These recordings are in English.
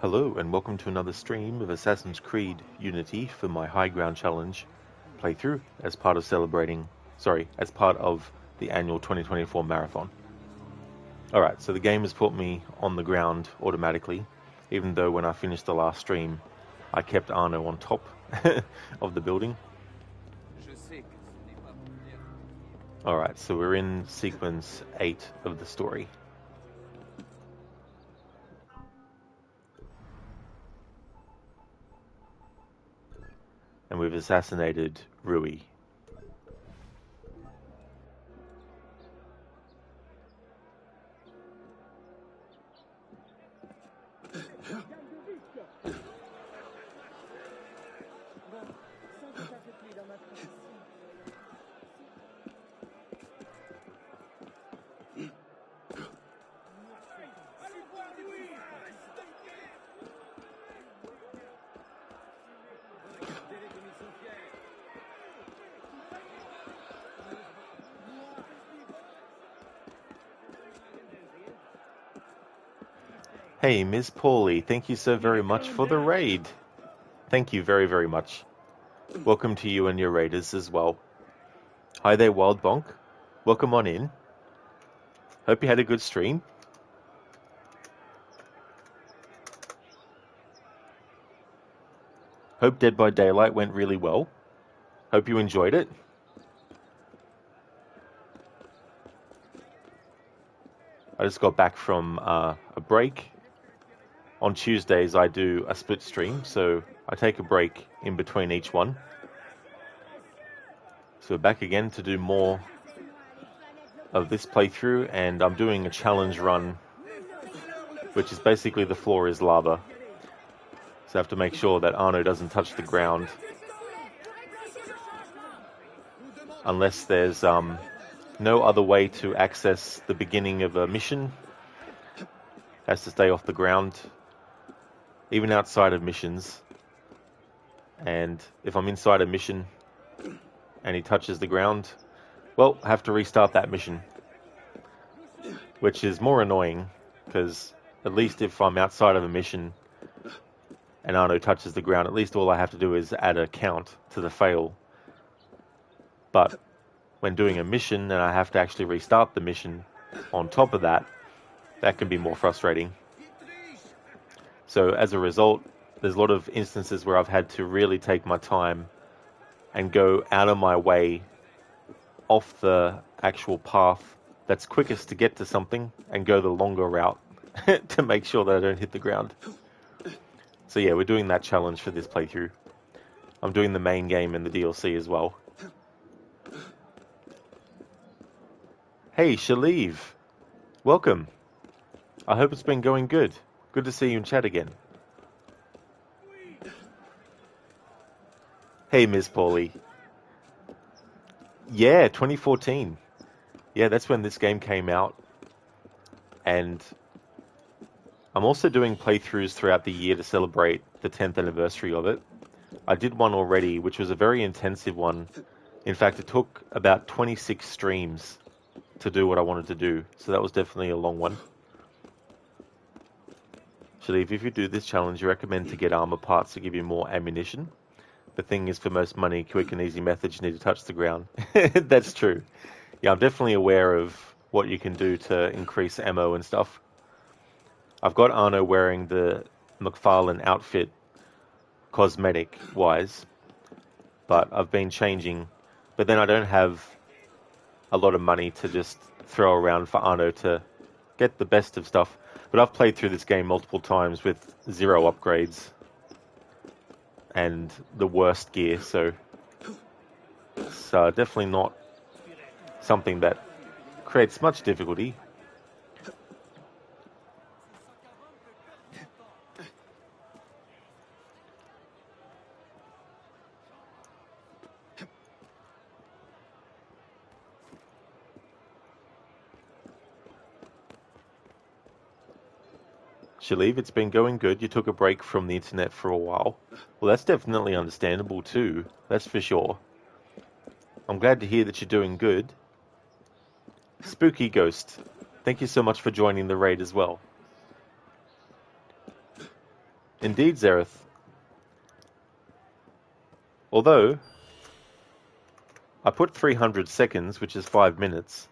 Hello and welcome to another stream of Assassin's Creed Unity for my High Ground Challenge playthrough as part of as part of the annual 2024 marathon. Alright, so the game has put me on the ground automatically, even though when I finished the last stream, I kept Arno on top of the building. Alright, so we're in sequence 8 of the story. And we've assassinated Rui. Hey, Ms. Paulie, thank you so very much for the raid. Thank you very, very much. Welcome to you and your raiders as well. Hi there, Wild Bonk. Welcome on in. Hope you had a good stream. Hope Dead by Daylight went really well. Hope you enjoyed it. I just got back from a break. On Tuesdays, I do a split stream, so I take a break in between each one. So we're back again to do more of this playthrough, and I'm doing a challenge run, which is basically the floor is lava. So I have to make sure that Arno doesn't touch the ground unless there's no other way to access the beginning of a mission. Has to stay off the ground, even outside of missions. And if I'm inside a mission and he touches the ground, well, I have to restart that mission, which is more annoying because at least if I'm outside of a mission and Arno touches the ground, at least all I have to do is add a count to the fail. But when doing a mission and I have to actually restart the mission on top of that, that can be more frustrating. So as a result, there's a lot of instances where I've had to really take my time and go out of my way off the actual path that's quickest to get to something and go the longer route to make sure that I don't hit the ground. So yeah, we're doing that challenge for this playthrough. I'm doing the main game and the DLC as well. Hey, Shaleev. Welcome. I hope it's been going good. Good to see you in chat again. Hey, Ms. Paulie. Yeah, 2014. Yeah, that's when this game came out. And I'm also doing playthroughs throughout the year to celebrate the 10th anniversary of it. I did one already, which was a very intensive one. In fact, it took about 26 streams to do what I wanted to do. So that was definitely a long one. Actually, if you do this challenge, you recommend to get armor parts to give you more ammunition. The thing is, for most money, quick and easy methods, you need to touch the ground. That's true. Yeah, I'm definitely aware of what you can do to increase ammo and stuff. I've got Arno wearing the McFarlane outfit cosmetic-wise, but I've been changing. But then I don't have a lot of money to just throw around for Arno to get the best of stuff. But I've played through this game multiple times with 0 upgrades and the worst gear, so it's definitely not something that creates much difficulty. Shaleev, it's been going good. You took a break from the internet for a while. Well, that's definitely understandable too. That's for sure. I'm glad to hear that you're doing good. Spooky Ghost, thank you so much for joining the raid as well. Indeed, Zareth. Although, I put 300 seconds, which is 5 minutes.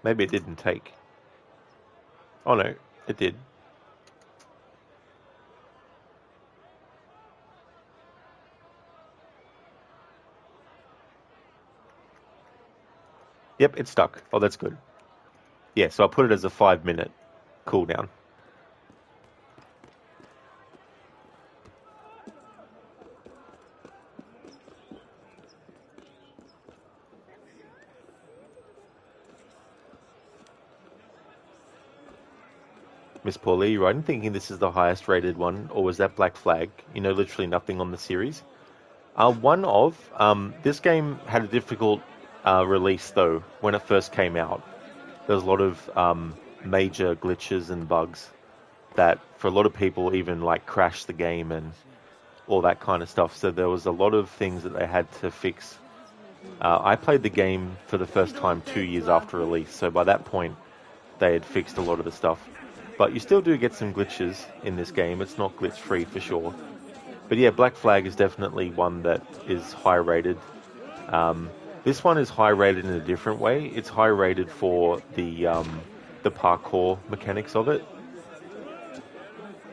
Maybe it didn't take. Oh no, it did. Yep, it's stuck. Oh, that's good. Yeah, so I put it as a 5-minute cooldown. Miss Paulie, you're right in thinking this is the highest rated one, or was that Black Flag? You know literally nothing on the series. This game had a difficult release though when it first came out. There was a lot of major glitches and bugs that for a lot of people even like crashed the game and all that kind of stuff. So there was a lot of things that they had to fix. I played the game for the first time 2 years after release, so by that point they had fixed a lot of the stuff. But you still do get some glitches in this game. It's not glitch free for sure. But yeah, Black Flag is definitely one that is high rated. This one is high rated in a different way. It's high rated for the parkour mechanics of it.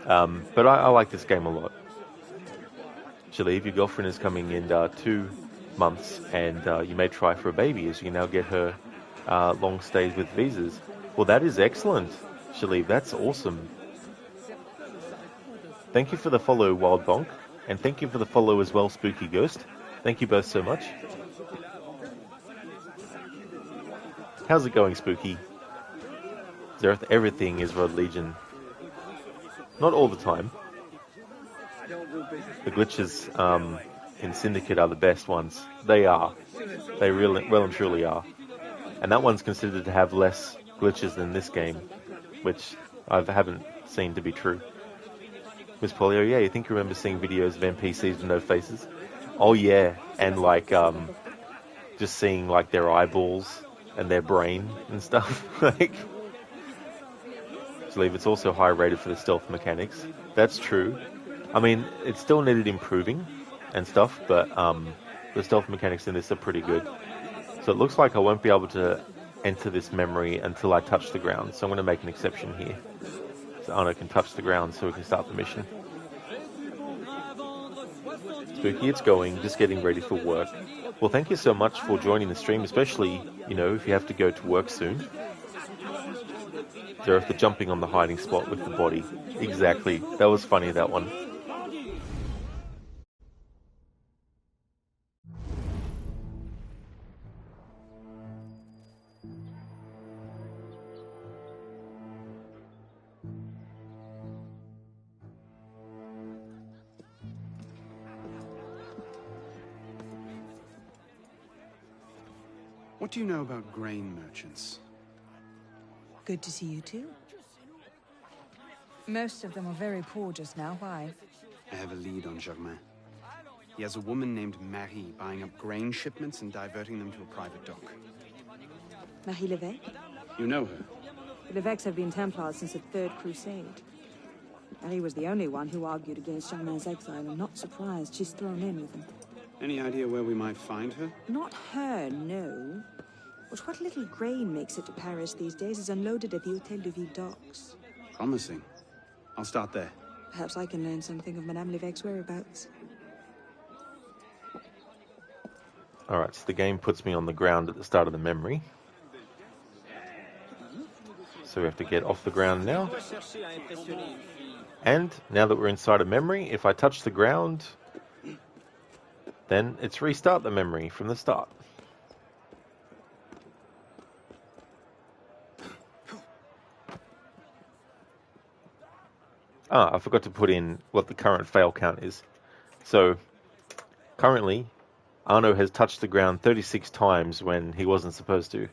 But I like this game a lot. Shaleve, your girlfriend is coming in 2 months, and you may try for a baby as you can now get her long stays with visas. Well, that is excellent, Shaleve. That's awesome. Thank you for the follow, Wild Bonk, and thank you for the follow as well, Spooky Ghost. Thank you both so much. How's it going, Spooky? Zareth, everything is Rod Legion. Not all the time. The glitches in Syndicate are the best ones. They are. They really, well and truly are. And that one's considered to have less glitches than this game, which I haven't seen to be true. Miss Polio, yeah, you think you remember seeing videos of NPCs with no faces? Oh yeah, and like just seeing like their eyeballs and their brain and stuff. Like, I believe it's also high rated for the stealth mechanics. That's true. I mean, it still needed improving and stuff, but the stealth mechanics in this are pretty good. So it looks like I won't be able to enter this memory until I touch the ground. So I'm going to make an exception here. So Arno can touch the ground so we can start the mission. Spooky, it's going, just getting ready for work. Well, thank you so much for joining the stream, especially, you know, if you have to go to work soon. Zareth, the jumping on the hiding spot with the body. Exactly. That was funny, that one. What do you know about grain merchants? Good to see you too. Most of them are very poor just now. Why? I have a lead on Germain. He has a woman named Marie buying up grain shipments and diverting them to a private dock. Marie Levesque? You know her? The Levesques have been Templars since the Third Crusade. Marie was the only one who argued against Germain's exile. I'm not surprised she's thrown in with him. Any idea where we might find her? Not her, no. But what little grain makes it to Paris these days is unloaded at the Hôtel de Ville docks. Promising. I'll start there. Perhaps I can learn something of Madame Levesque's whereabouts. Alright, so the game puts me on the ground at the start of the memory. So we have to get off the ground now. And now that we're inside a memory, if I touch the ground, then it's restart the memory from the start. I forgot to put in what the current fail count is. So, currently, Arno has touched the ground 36 times when he wasn't supposed to.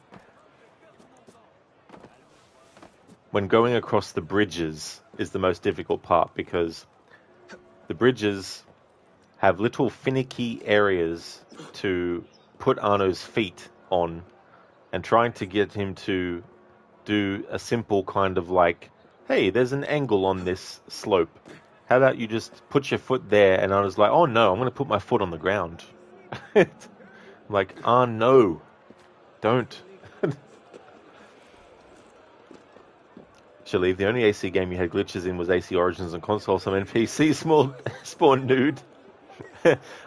When going across the bridges is the most difficult part because the bridges have little finicky areas to put Arno's feet on, and trying to get him to do a simple kind of like hey, there's an angle on this slope. How about you just put your foot there? And I was like, oh no, I'm going to put my foot on the ground. I'm like, oh no, don't. Shaleev, the only AC game you had glitches in was AC Origins and console. Some NPCs spawn nude.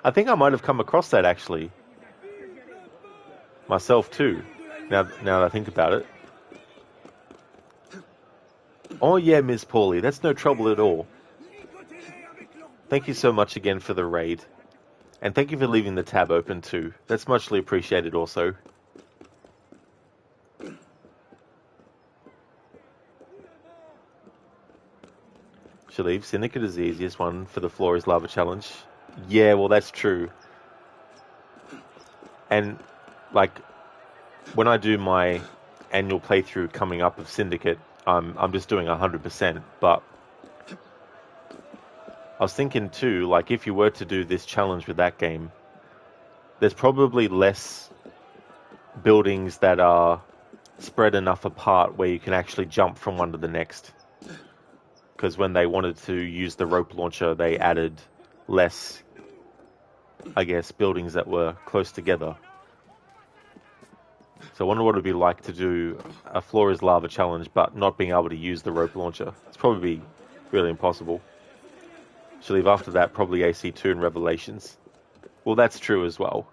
I think I might have come across that actually. Myself too. Now that I think about it. Oh yeah, Ms. Paulie, that's no trouble at all. Thank you so much again for the raid. And thank you for leaving the tab open too. That's muchly appreciated also. Shaleev, Syndicate is the easiest one for the floor is lava challenge. Yeah, well that's true. And like when I do my annual playthrough coming up of Syndicate, I'm just doing 100%. But I was thinking too, like if you were to do this challenge with that game, there's probably less buildings that are spread enough apart where you can actually jump from one to the next. Because when they wanted to use the rope launcher, they added less, I guess, buildings that were close together. So I wonder what it would be like to do a floor is lava challenge, but not being able to use the rope launcher. It's probably really impossible. Shaleev, after that, probably AC2 and Revelations. Well, that's true as well.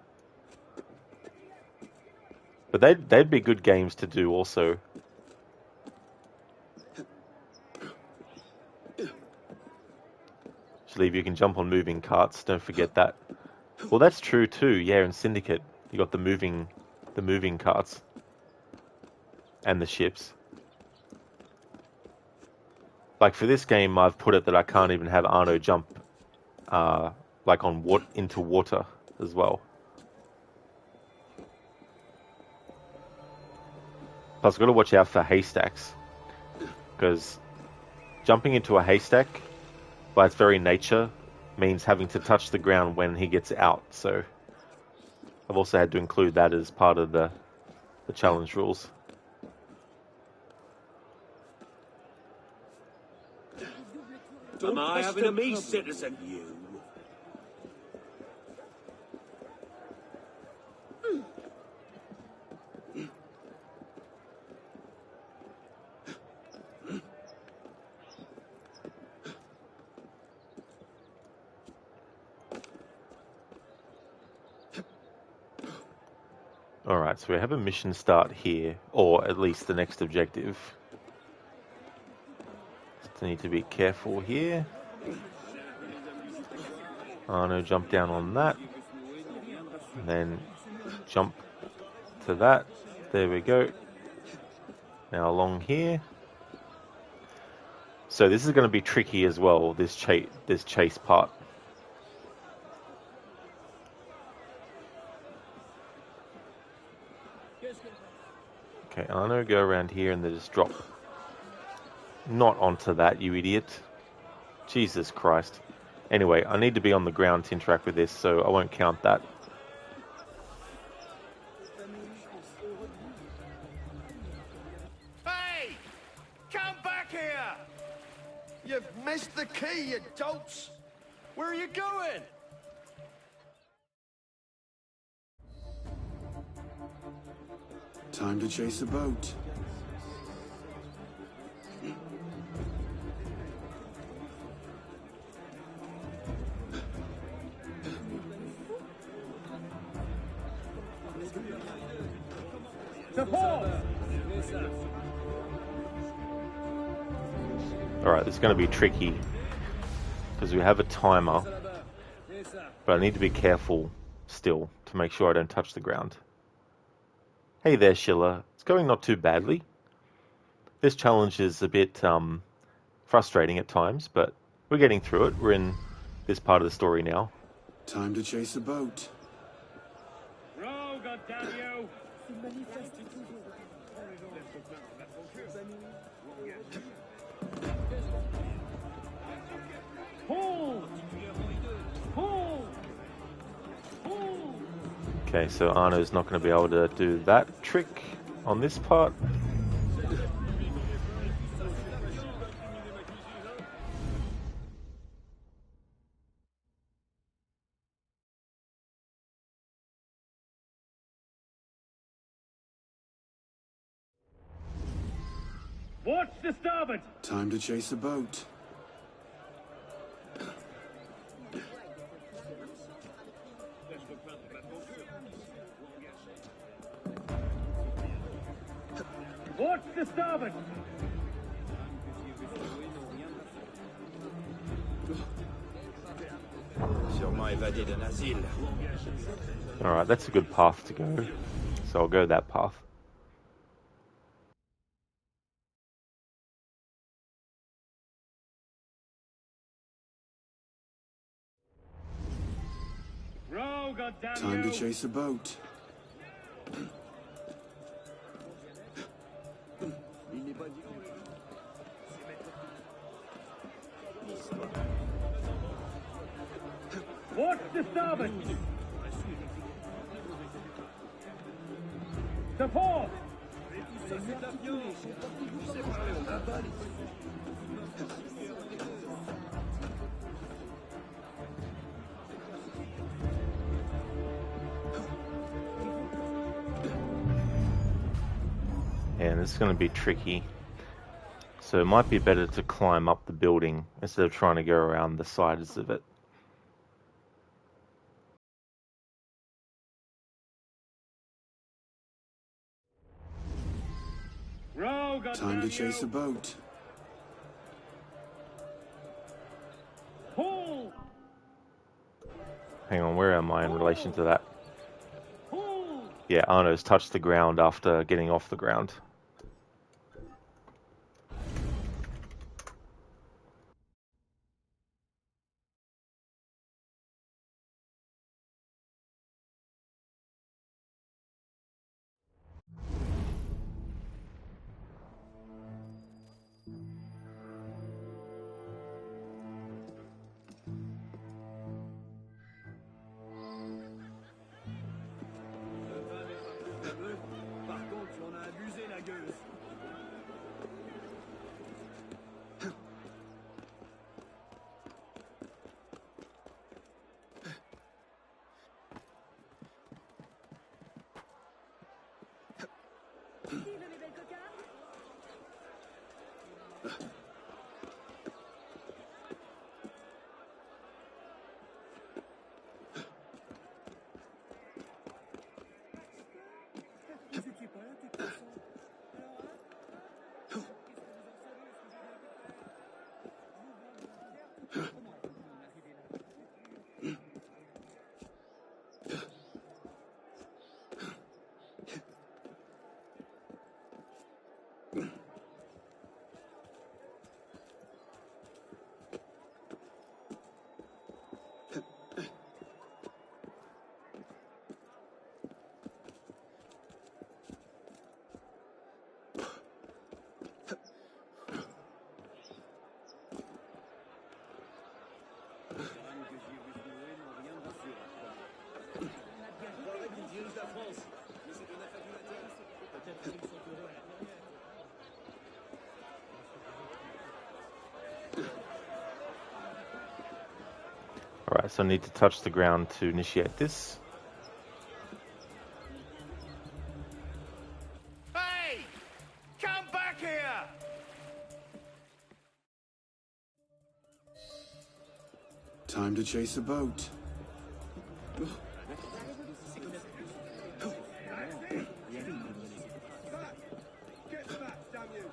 But they'd be good games to do also. Shaleev, you can jump on moving carts, don't forget that. Well, that's true too, yeah, in Syndicate. You got the moving carts. And the ships. Like for this game, I've put it that I can't even have Arno jump like into water as well. Plus, I've got to watch out for haystacks. Because jumping into a haystack, by its very nature, means having to touch the ground when he gets out. So I've also had to include that as part of the challenge rules. Am I having a me citizen, you? Alright, so we have a mission start here, or at least the next objective. So need to be careful here. Arno, jump down on that. And then jump to that. There we go. Now along here. So this is going to be tricky as well, this chase part. Okay, Arno, go around here and then just drop. Not onto that, you idiot. Jesus Christ. Anyway, I need to be on the ground to interact with this, so I won't count that. Hey! Come back here! You've missed the key, you dolts! Where are you going? Time to chase a boat. Alright, this is going to be tricky because we have a timer, but I need to be careful still to make sure I don't touch the ground. Hey there, Schiller. It's going not too badly. This challenge is a bit frustrating at times, but we're getting through it. We're in this part of the story now. Time to chase a boat. Row, goddamn you! Okay, so Arno's not going to be able to do that trick on this part. Watch the starboard! Time to chase a boat. Watch the starboard! Sûrement évadé d'un asile. Alright, that's a good path to go. So I'll go that path. Row, goddamn Time to you! chase a boat. Watch the starboard! To port! Yeah, this is going to be tricky. So it might be better to climb up the building instead of trying to go around the sides of it. Row, goddamn Time to chase a you! boat. Pull! Hang on, where am I in relation to that? Pull! Yeah, Arno's touched the ground after getting off the ground. Par contre, on a abusé la gueuse. Alright, so I need to touch the ground to initiate this. Hey! Come back here! Time to chase a boat. Get back, damn you!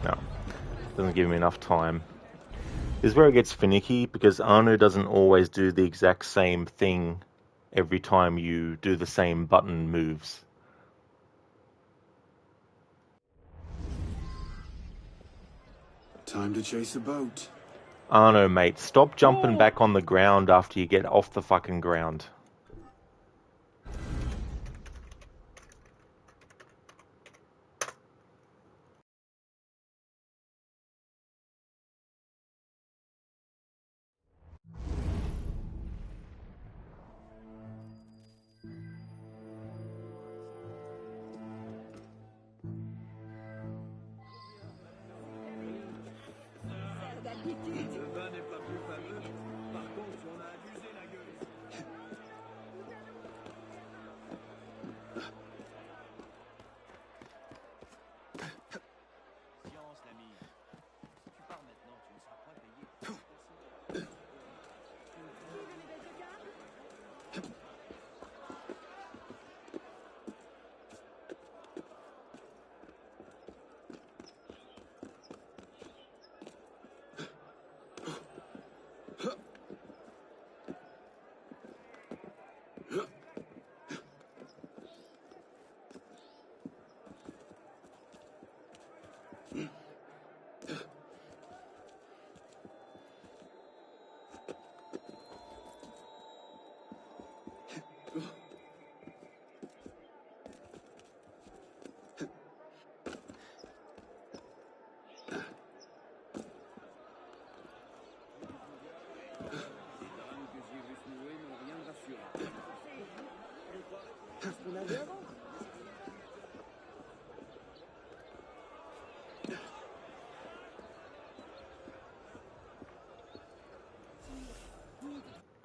No, doesn't give me enough time. This is where it gets finicky because Arno doesn't always do the exact same thing every time you do the same button moves. Time to chase a boat. Arno, mate, stop jumping back on the ground after you get off the fucking ground.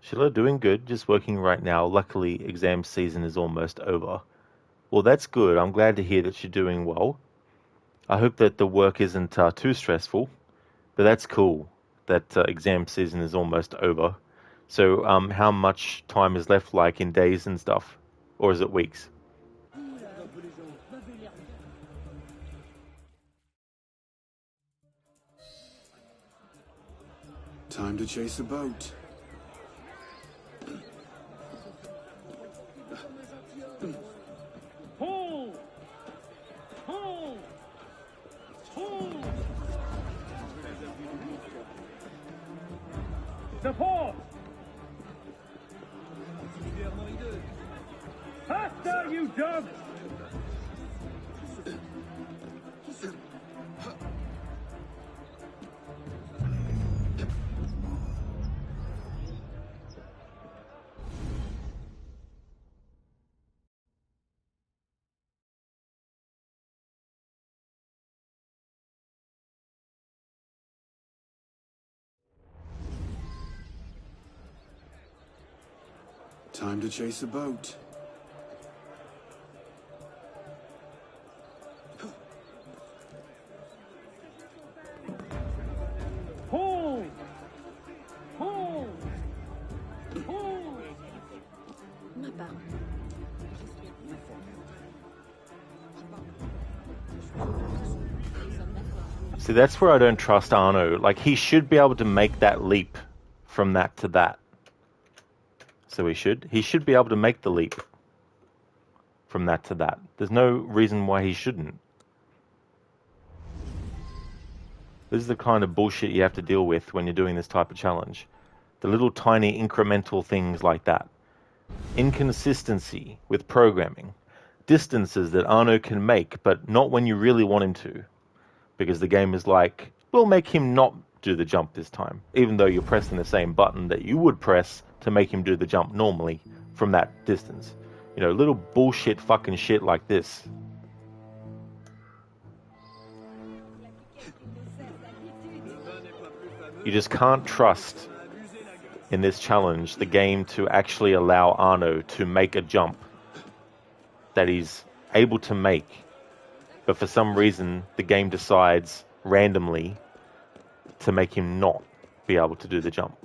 Sheila doing good, just working right now. Luckily, exam season is almost over. Well, that's good. I'm glad to hear that you're doing well. I hope that the work isn't too stressful, but that's cool that exam season is almost over. So, how much time is left, like in days and stuff? Or is it weeks? Time to chase a boat. Pull! Pull! Pull! Support! Faster, you dog! Time to chase a boat. Pull! Pull! Pull! See, that's where I don't trust Arno. Like, he should be able to make that leap from that to that. So he should be able to make the leap from that to that. There's no reason why he shouldn't. This is the kind of bullshit you have to deal with when you're doing this type of challenge. The little tiny incremental things like that. Inconsistency with programming. Distances that Arno can make, but not when you really want him to. Because the game is like, we'll make him not do the jump this time, even though you're pressing the same button that you would press to make him do the jump normally from that distance. You know, little bullshit fucking shit like this. You just can't trust in this challenge the game to actually allow Arno to make a jump that he's able to make, but for some reason the game decides randomly to make him not be able to do the jump.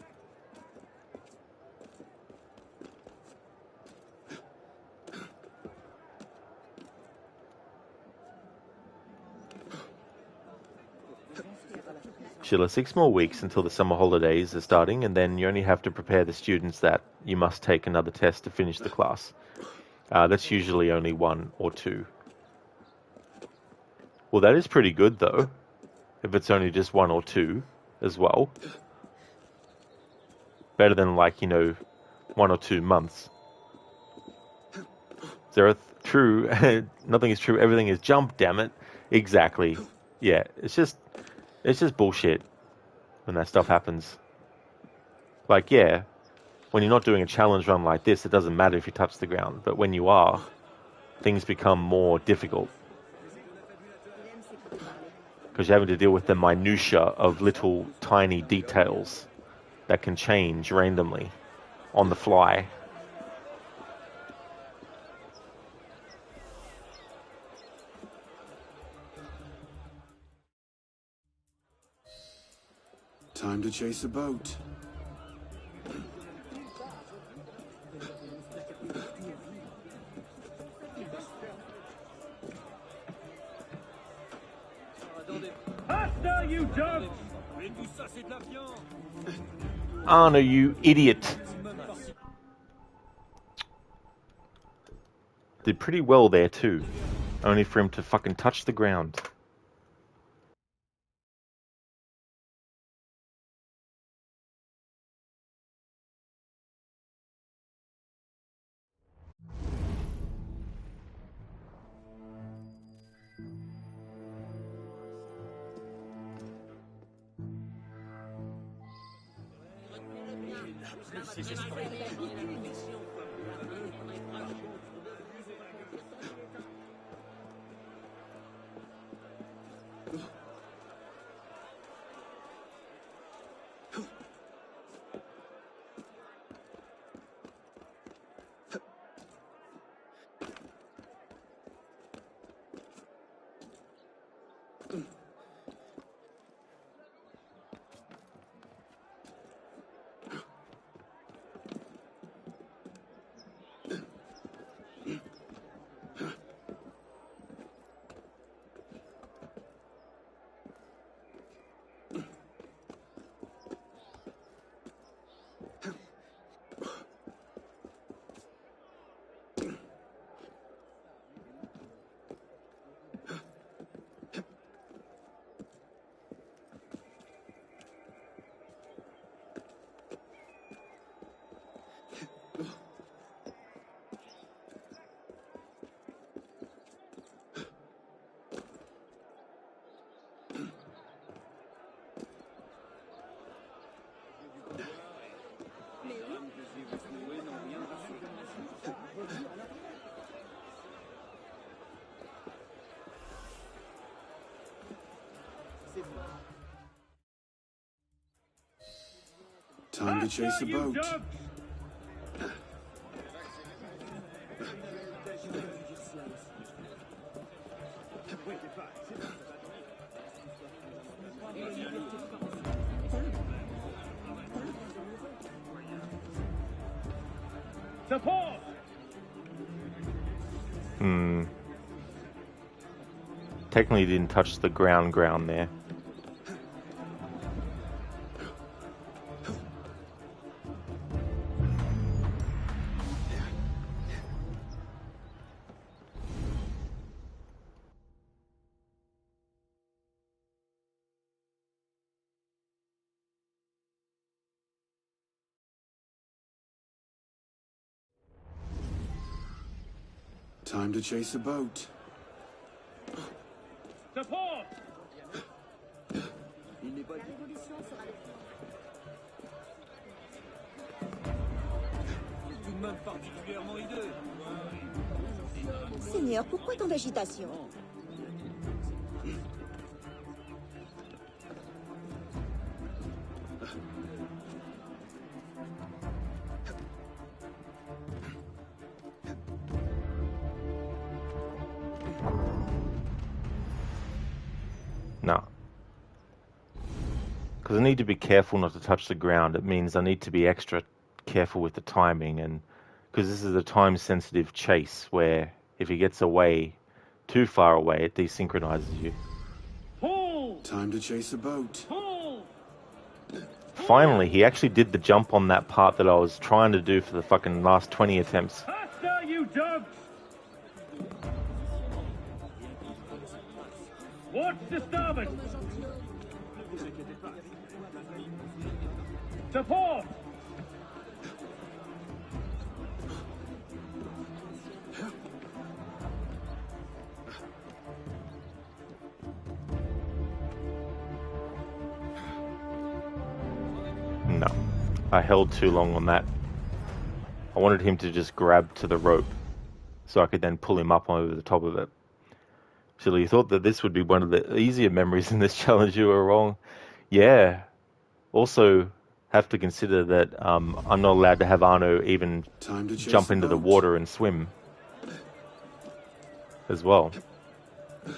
Sheila, 6 more weeks until the summer holidays are starting, and then you only have to prepare the students that you must take another test to finish the class. That's usually only 1 or 2. Well, that is pretty good, though, if it's only just 1 or 2 as well. Better than, like, 1 or 2 months. True, nothing is true, everything is jump, damn it. Exactly. Yeah, it's just bullshit when that stuff happens. Like, yeah, when you're not doing a challenge run like this, it doesn't matter if you touch the ground. But when you are, things become more difficult. Because you're having to deal with the minutiae of little tiny details that can change randomly on the fly. Time to chase a boat. Faster, you dog! Arno, you idiot. Did pretty well there too. Only for him to fucking touch the ground. Time to chase a boat. Support! Technically didn't touch the ground there. Time to chase a boat. Support! Seigneur, pourquoi tant d'agitation? No. Because I need to be careful not to touch the ground. It means I need to be extra careful with the timing, and because this is a time-sensitive chase where if he gets away too far away, it desynchronizes you. Pull! Time to chase a boat. Pull! Finally, he actually did the jump on that part that I was trying to do for the fucking last 20 attempts. Faster, you dogs! Watch the starboard! Support! No, I held too long on that. I wanted him to just grab to the rope so I could then pull him up over the top of it. So you thought that this would be one of the easier memories in this challenge. You were wrong. Yeah. Also, have to consider that I'm not allowed to have Arno even jump into the water and swim as well. So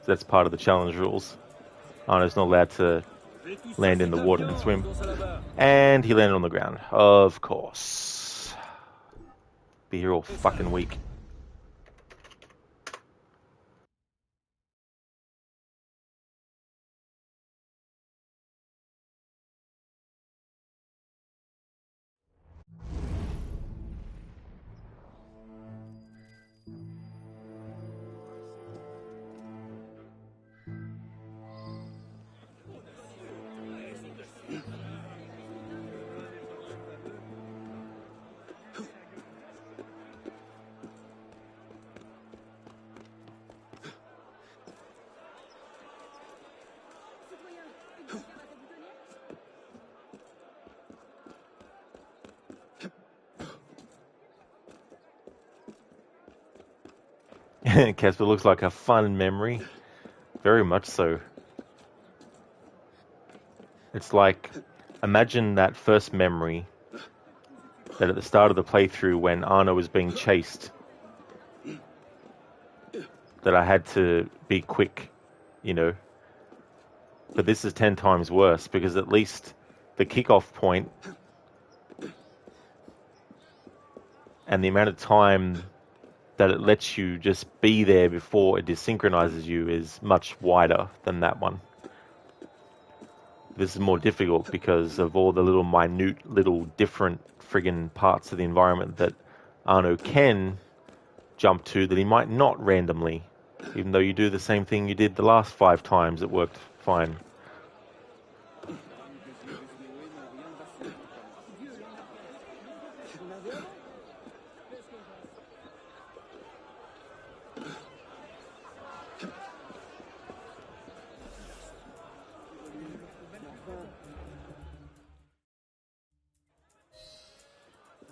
that's part of the challenge rules. Arno's not allowed to land in the water and swim. And he landed on the ground. Of course. Be here all fucking week. Casper looks like a fun memory. Very much so. It's like, imagine that first memory that at the start of the playthrough when Arno was being chased, that I had to be quick, you know. But this is 10 times worse because at least the kickoff point and the amount of time that it lets you just be there before it desynchronizes you is much wider than that one. This is more difficult because of all the little minute, little different friggin' parts of the environment that Arno can jump to that he might not randomly. Even though you do the same thing you did the last 5 times, it worked fine.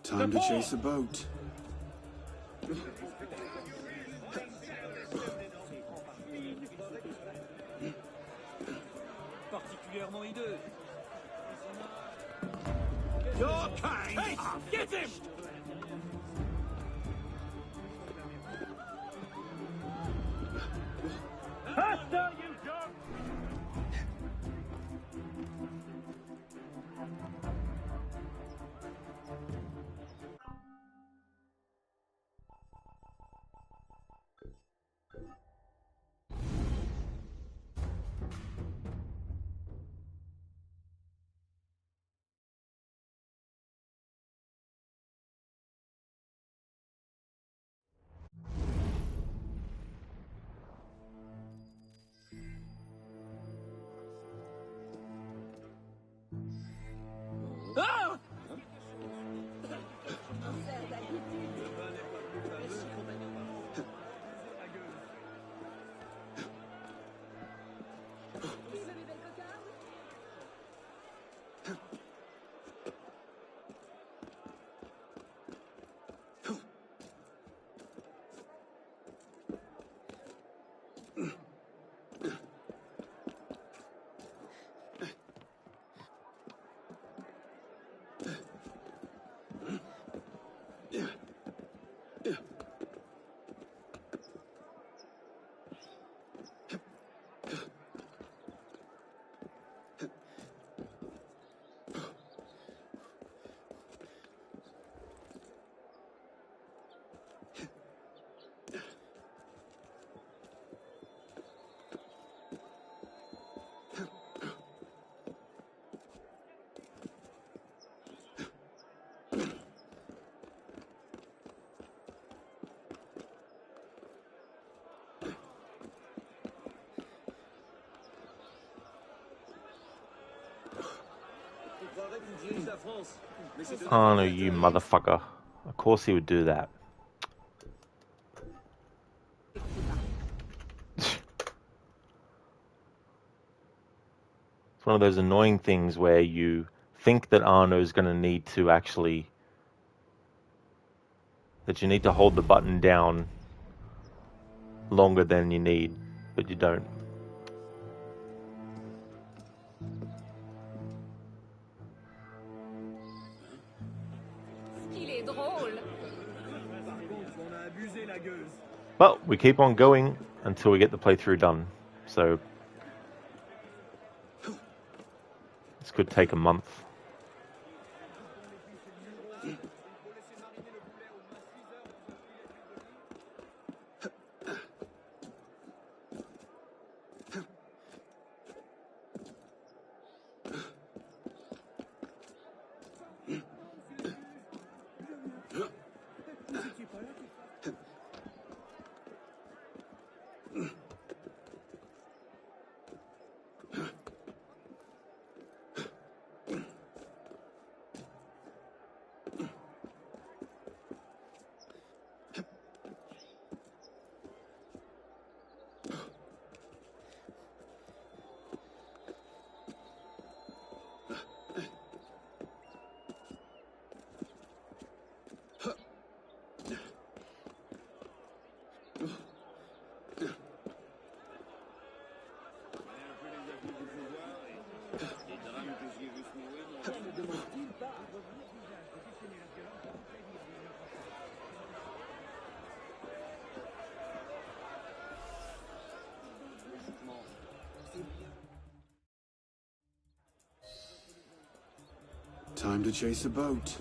Time to chase a boat. Oh no, you motherfucker. Of course he would do that. It's one of those annoying things where you think that Arno's going to need to actually... that you need to hold the button down longer than you need, but you don't. But we keep on going until we get the playthrough done. So this could take a month. Time to chase a boat.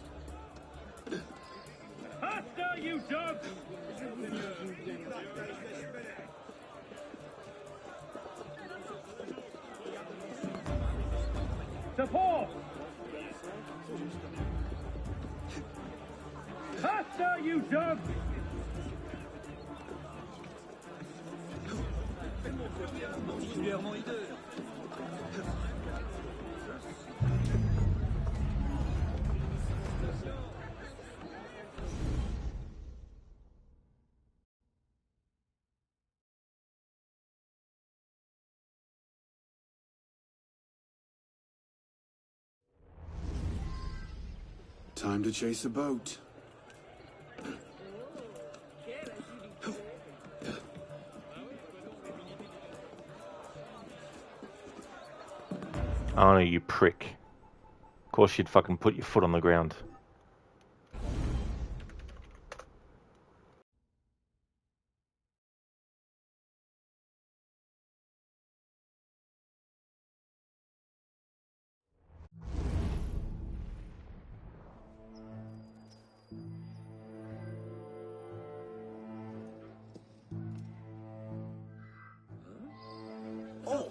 Faster, you dog! Support! Faster, you dog! Time to chase a boat. Oh no, you prick. Of course you'd fucking put your foot on the ground. Oh!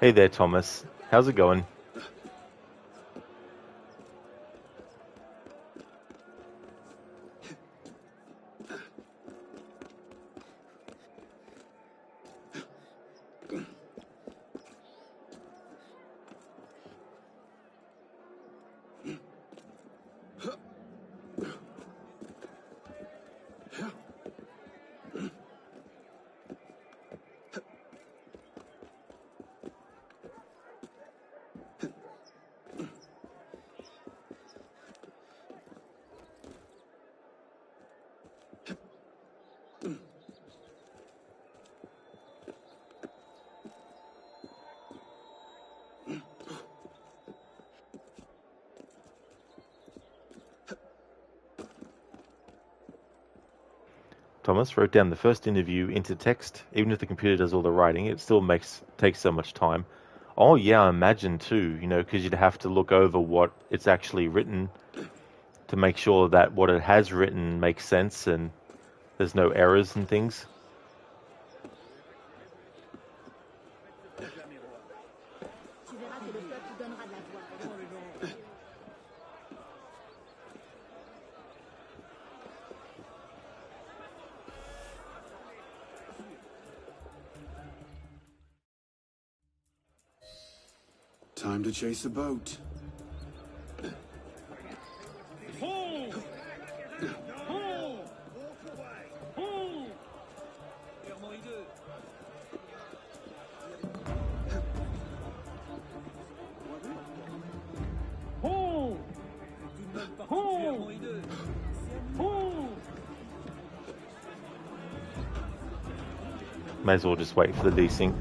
Hey there, Thomas. How's it going? Thomas wrote down the first interview into text. Even if the computer does all the writing, it still takes so much time. Oh yeah, I imagine too, because you'd have to look over what it's actually written to make sure that what it has written makes sense and there's no errors and things. Time to chase a boat. Pull! Pull! Pull! Pull! Pull! Pull! May as well just wait for the desync.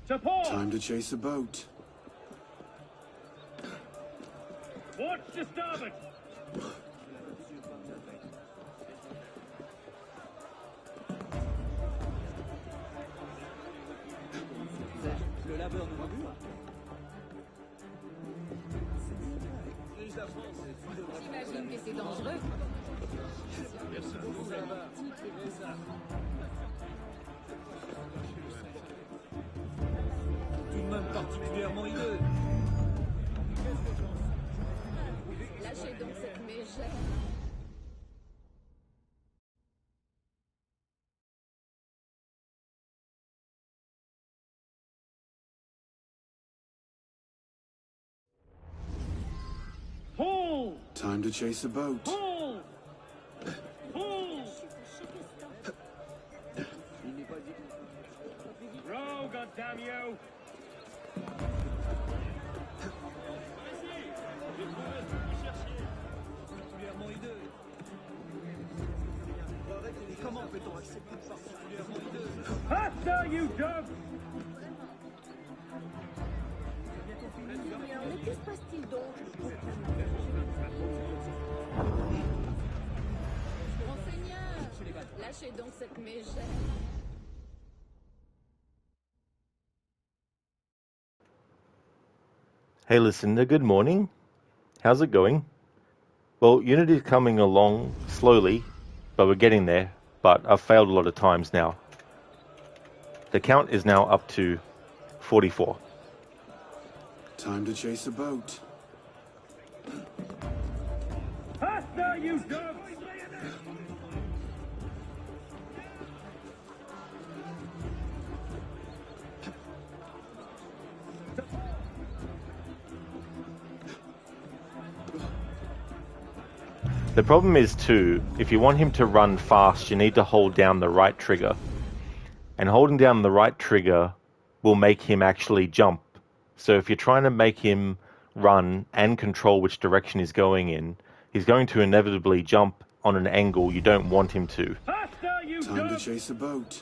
Support! Time to chase a boat. Watch the starboard! J'imagine que c'est dangereux. Tout de même particulièrement hideux. Lâchez donc cette mégère. Pull! Time to chase a boat. Pull! Pull! Row, goddamn you! Comment peut-on accepter particulièrement hideux? Faster, you dog! Mais que se passe-t-il donc? Monseigneur, lâchez donc cette mégère. Hey listener, good morning. How's it going? Well, Unity's coming along slowly, but we're getting there. But I've failed a lot of times now. The count is now up to 44. Time to chase a boat. Faster, you dog! The problem is too, if you want him to run fast, you need to hold down the right trigger. And holding down the right trigger will make him actually jump. So if you're trying to make him run and control which direction he's going in, he's going to inevitably jump on an angle you don't want him to. Faster, you Time to dog! chase a boat.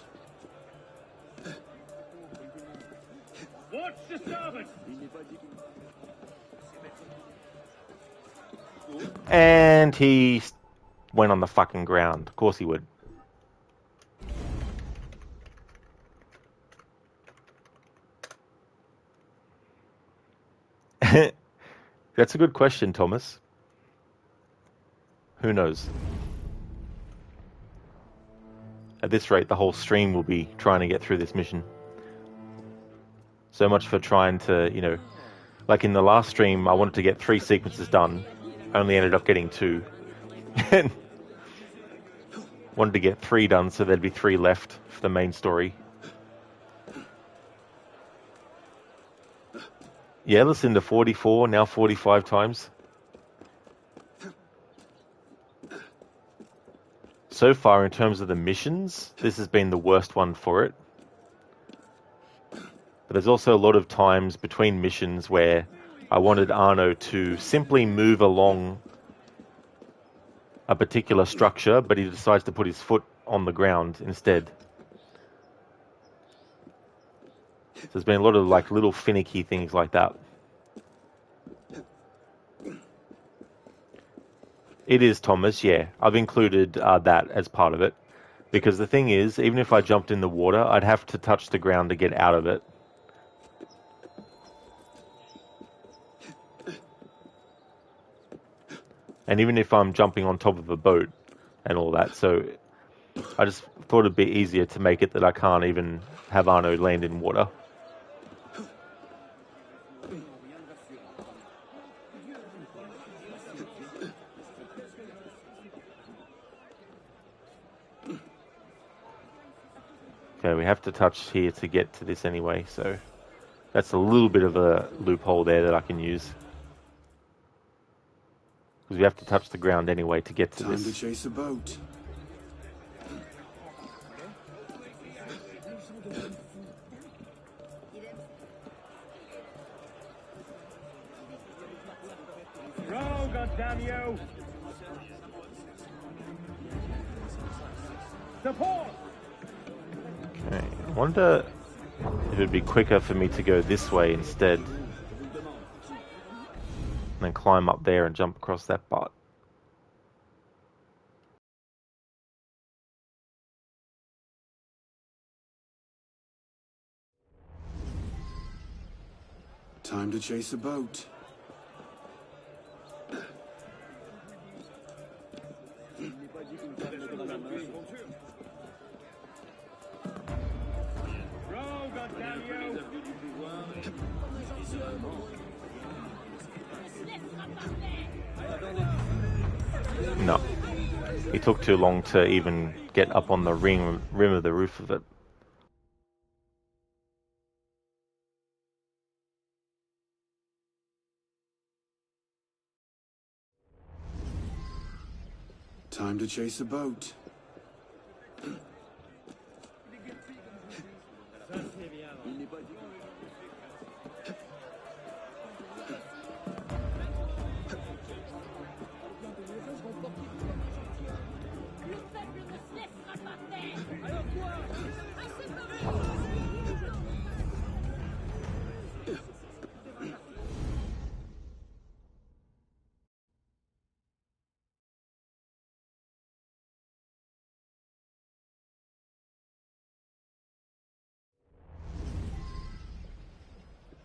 Watch the starboard! And he went on the fucking ground. Of course he would. That's a good question, Thomas. Who knows? At this rate, the whole stream will be trying to get through this mission. So much for trying to, like in the last stream, I wanted to get 3 sequences done. Only ended up getting 2. And wanted to get 3 done, so there'd be 3 left for the main story. Yeah, listen to 44, now 45 times. So far, in terms of the missions, this has been the worst one for it. But there's also a lot of times between missions where I wanted Arno to simply move along a particular structure, but he decides to put his foot on the ground instead. So there's been a lot of like little finicky things like that. It is, Thomas, yeah. I've included that as part of it. Because the thing is, even if I jumped in the water, I'd have to touch the ground to get out of it. And even if I'm jumping on top of a boat and all that, so I just thought it'd be easier to make it that I can't even have Arno land in water. So we have to touch here to get to this anyway. So that's a little bit of a loophole there that I can use. Because we have to touch the ground anyway to get to this. Time to chase a boat. Row, goddamn you! Support! Okay, I wonder if it'd be quicker for me to go this way instead. And then climb up there and jump across that part. Time to chase a boat. Row, goddamn you! No. It took too long to even get up on the rim of the roof of it. Time to chase a boat.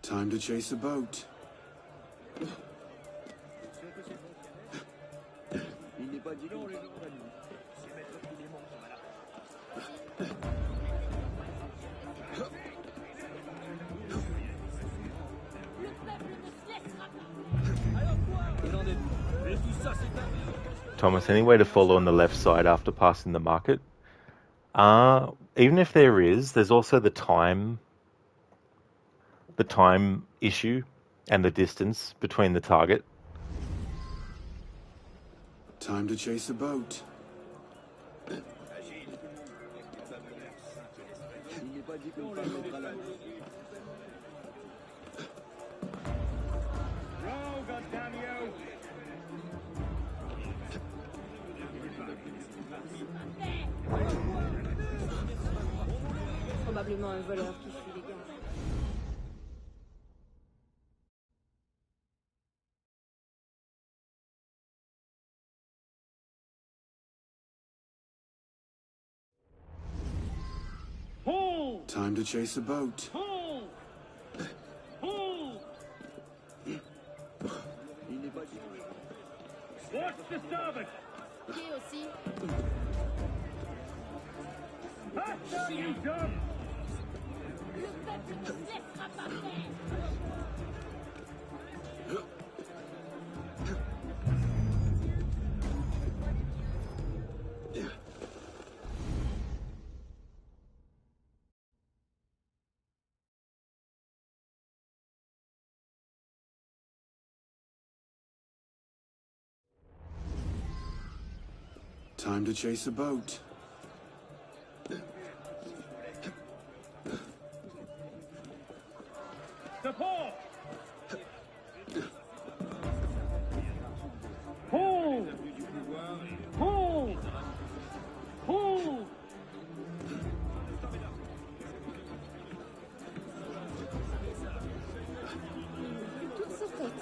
Time to chase a boat. Thomas, any way to follow on the left side after passing the market? Even if there is, there's also the time issue and the distance between the target. Time to chase a boat. Row, goddamn you! Probablement un voleur qui fuit les gars. Pull! Time to chase a boat. Pull! Pull! Watch the starboard! Pied aussi. Faster, you dumb! Le peuple ne se laissera pas faire. Time to chase a boat. Support! Pull! Pull! Pull! Toute sa tête.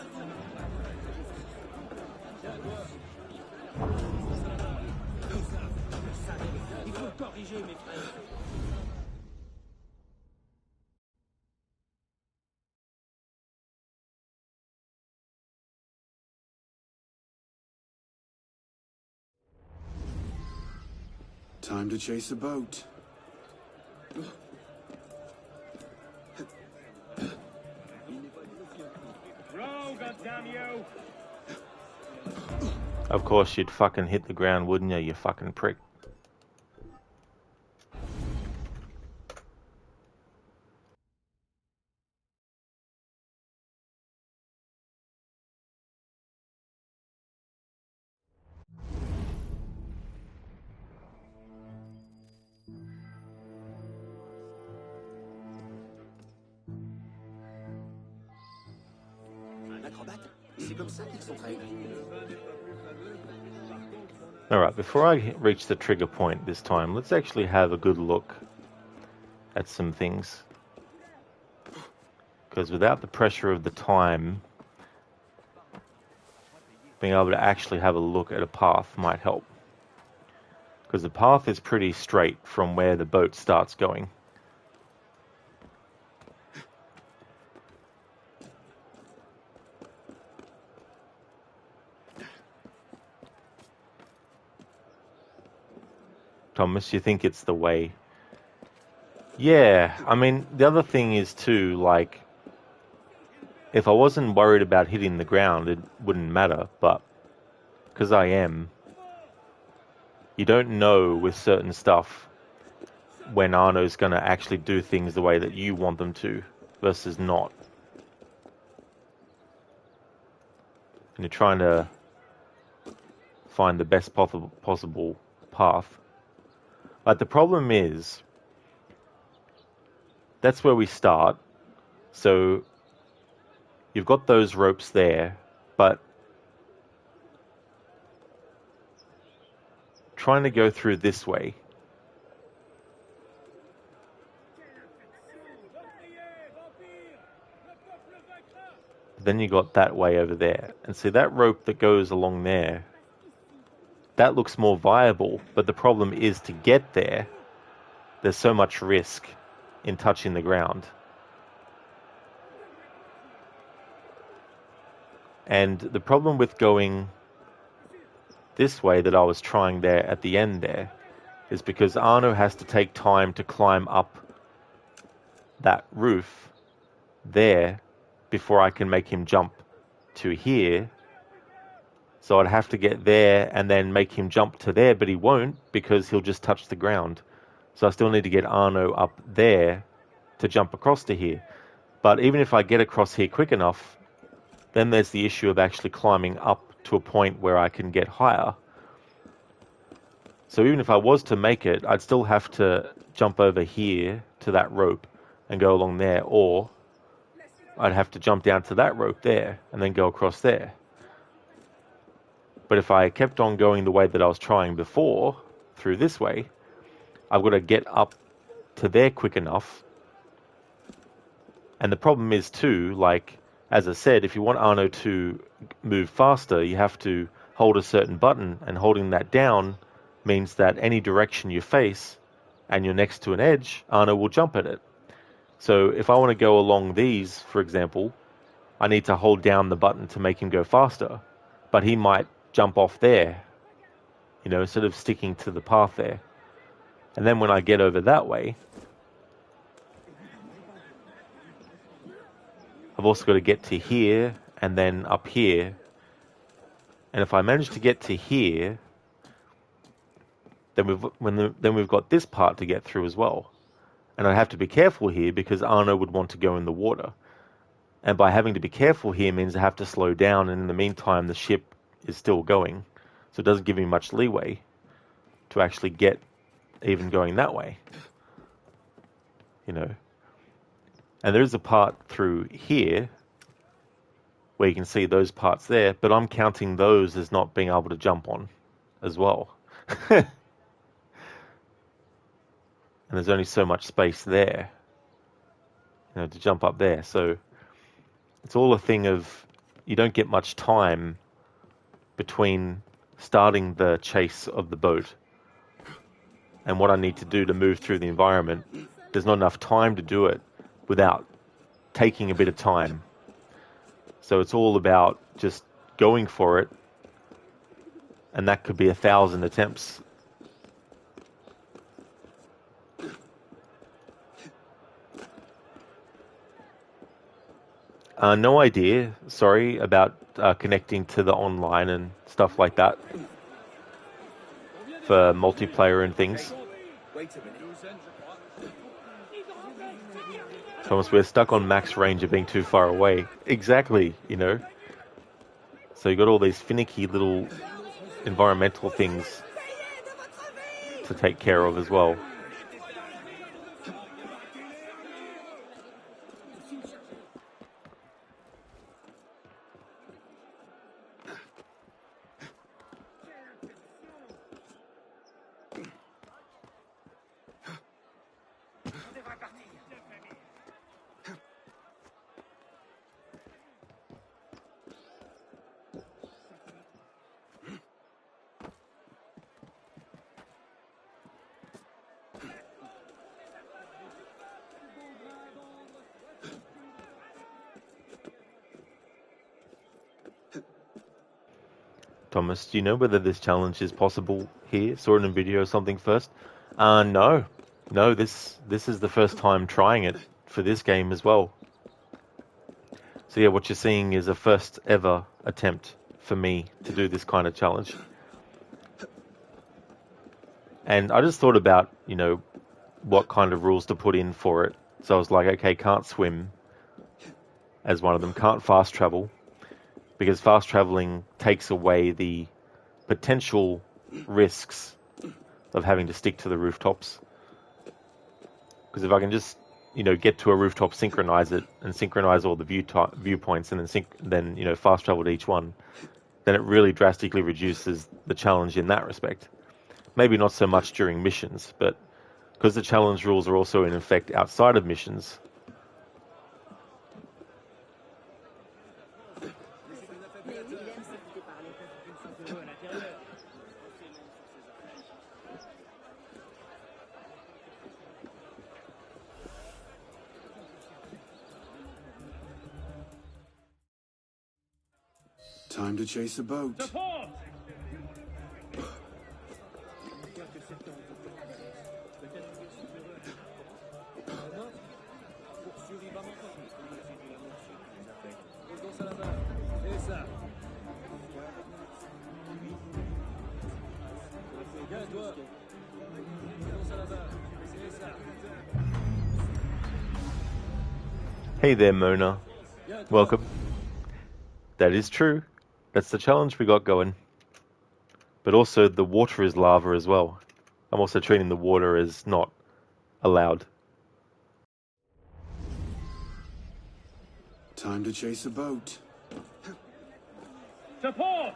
Il faut le corriger, mes frères. Time to chase a boat. Row, goddamn you! Of course, you'd fucking hit the ground, wouldn't you, you fucking prick? Alright, before I reach the trigger point this time, let's actually have a good look at some things. Because without the pressure of the time, being able to actually have a look at a path might help. Because the path is pretty straight from where the boat starts going. Thomas, you think it's the way? Yeah, I mean, the other thing is too, like, if I wasn't worried about hitting the ground, it wouldn't matter, but because I am, you don't know with certain stuff when Arno's going to actually do things the way that you want them to versus not. And you're trying to find the best possible path. But the problem is, that's where we start. So you've got those ropes there, but trying to go through this way. Then you got that way over there. And see that rope that goes along there, that looks more viable, but the problem is to get there, there's so much risk in touching the ground. And the problem with going this way that I was trying there at the end there is because Arno has to take time to climb up that roof there before I can make him jump to here. So I'd have to get there and then make him jump to there, but he won't because he'll just touch the ground. So I still need to get Arno up there to jump across to here. But even if I get across here quick enough, then there's the issue of actually climbing up to a point where I can get higher. So even if I was to make it, I'd still have to jump over here to that rope and go along there, or I'd have to jump down to that rope there and then go across there. But if I kept on going the way that I was trying before, through this way, I've got to get up to there quick enough. And the problem is too, like, as I said, if you want Arno to move faster, you have to hold a certain button, and holding that down means that any direction you face and you're next to an edge, Arno will jump at it. So if I want to go along these, for example, I need to hold down the button to make him go faster. But he might jump off there, you know, instead of sticking to the path there. And then when I get over that way, I've also got to get to here and then up here. And if I manage to get to here, then we've got this part to get through as well. And I have to be careful here because Arno would want to go in the water. And by having to be careful here means I have to slow down, and in the meantime the ship is still going. So it doesn't give me much leeway to actually get even going that way. You know. And there is a part through here where you can see those parts there, but I'm counting those as not being able to jump on as well. And there's only so much space there, you know, to jump up there. So it's all a thing of you don't get much time between starting the chase of the boat and what I need to do to move through the environment. There's not enough time to do it without taking a bit of time. So it's all about just going for it, and that could be 1,000 attempts. No idea, sorry, about connecting to the online and stuff like that for multiplayer and things. Thomas, we're stuck on max range of being too far away. Exactly, you know. So you got all these finicky little environmental things to take care of as well. Thomas, do you know whether this challenge is possible here? Saw it in a video or something first? No. No, this is the first time trying it for this game as well. So yeah, what you're seeing is a first ever attempt for me to do this kind of challenge. And I just thought about, you know, what kind of rules to put in for it. So I was like, okay, can't swim as one of them, can't fast travel, because fast traveling takes away the potential risks of having to stick to the rooftops. Because if I can just, you know, get to a rooftop, synchronize it, and synchronize all the viewpoints, and then you know, fast travel to each one, then it really drastically reduces the challenge in that respect. Maybe not so much during missions, but because the challenge rules are also in effect outside of missions. Time to chase a boat. Hey there, Mona. Welcome. That is true. That's the challenge we got going. But also, the water is lava as well. I'm also treating the water as not allowed. Time to chase a boat. Support!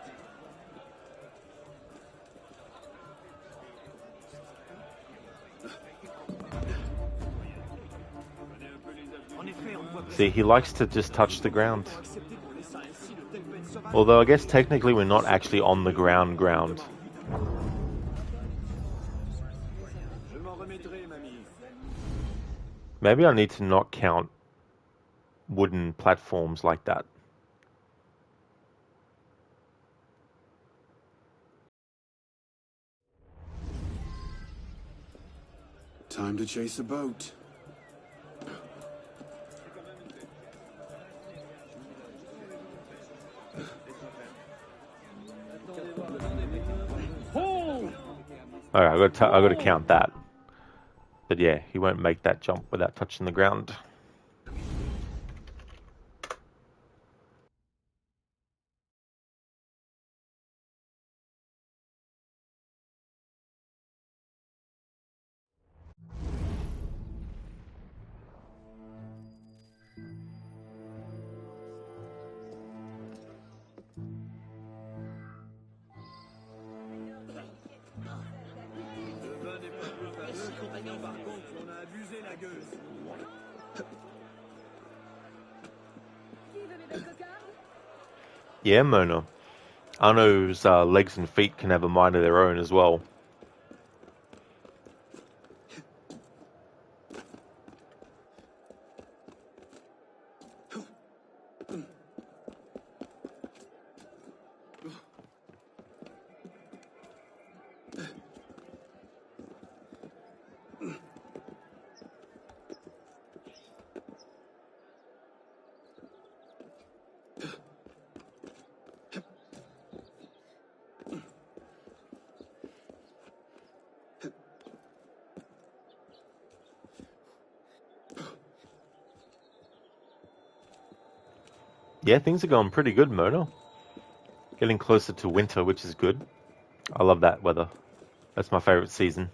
See, he likes to just touch the ground. Although I guess technically we're not actually on the ground. Maybe I need to not count wooden platforms like that. Time to chase a boat. Alright, I got to count that. But yeah, he won't make that jump without touching the ground. Yeah, Mona. Arno's legs and feet can have a mind of their own as well. Yeah, things are going pretty good, Mona. Getting closer to winter, which is good. I love that weather. That's my favorite season.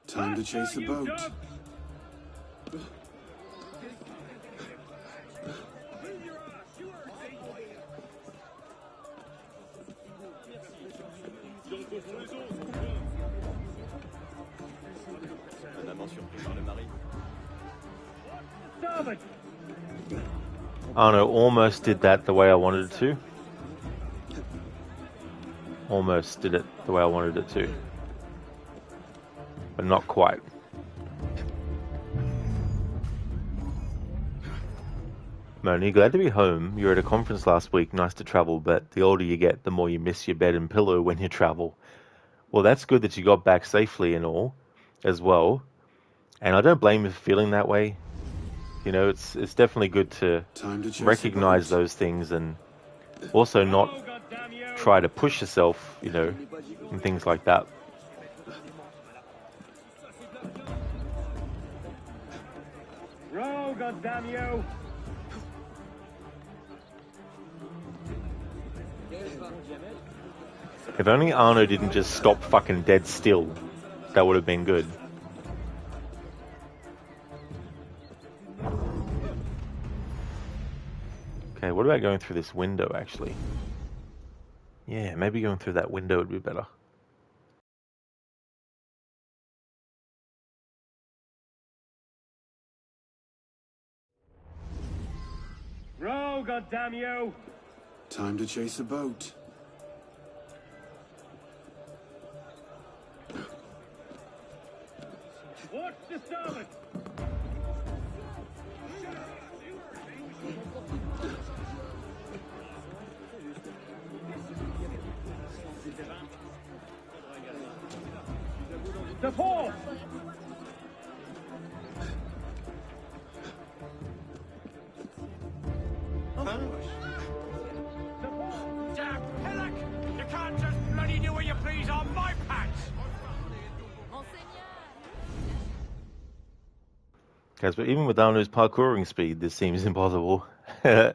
Time to chase a boat. Arno almost did that the way I wanted it to. Almost did it the way I wanted it to. But not quite. Moni, glad to be home. You were at a conference last week. Nice to travel, but the older you get, the more you miss your bed and pillow when you travel. Well, that's good that you got back safely and all, as well. And I don't blame you for feeling that way. You know, it's definitely good to recognize those things and also not try to push yourself, you know, and things like that. Row, goddamn you! If only Arno didn't just stop fucking dead still, that would have been good. Okay, what about going through this window, actually? Yeah, maybe going through that window would be better. Row, goddamn you! Time to chase a boat. Watch the starboard! The port! Damn pillock! You can't just bloody do what you please on my pants! Guys, but even with Arno's parkouring speed, this seems impossible. Yeah,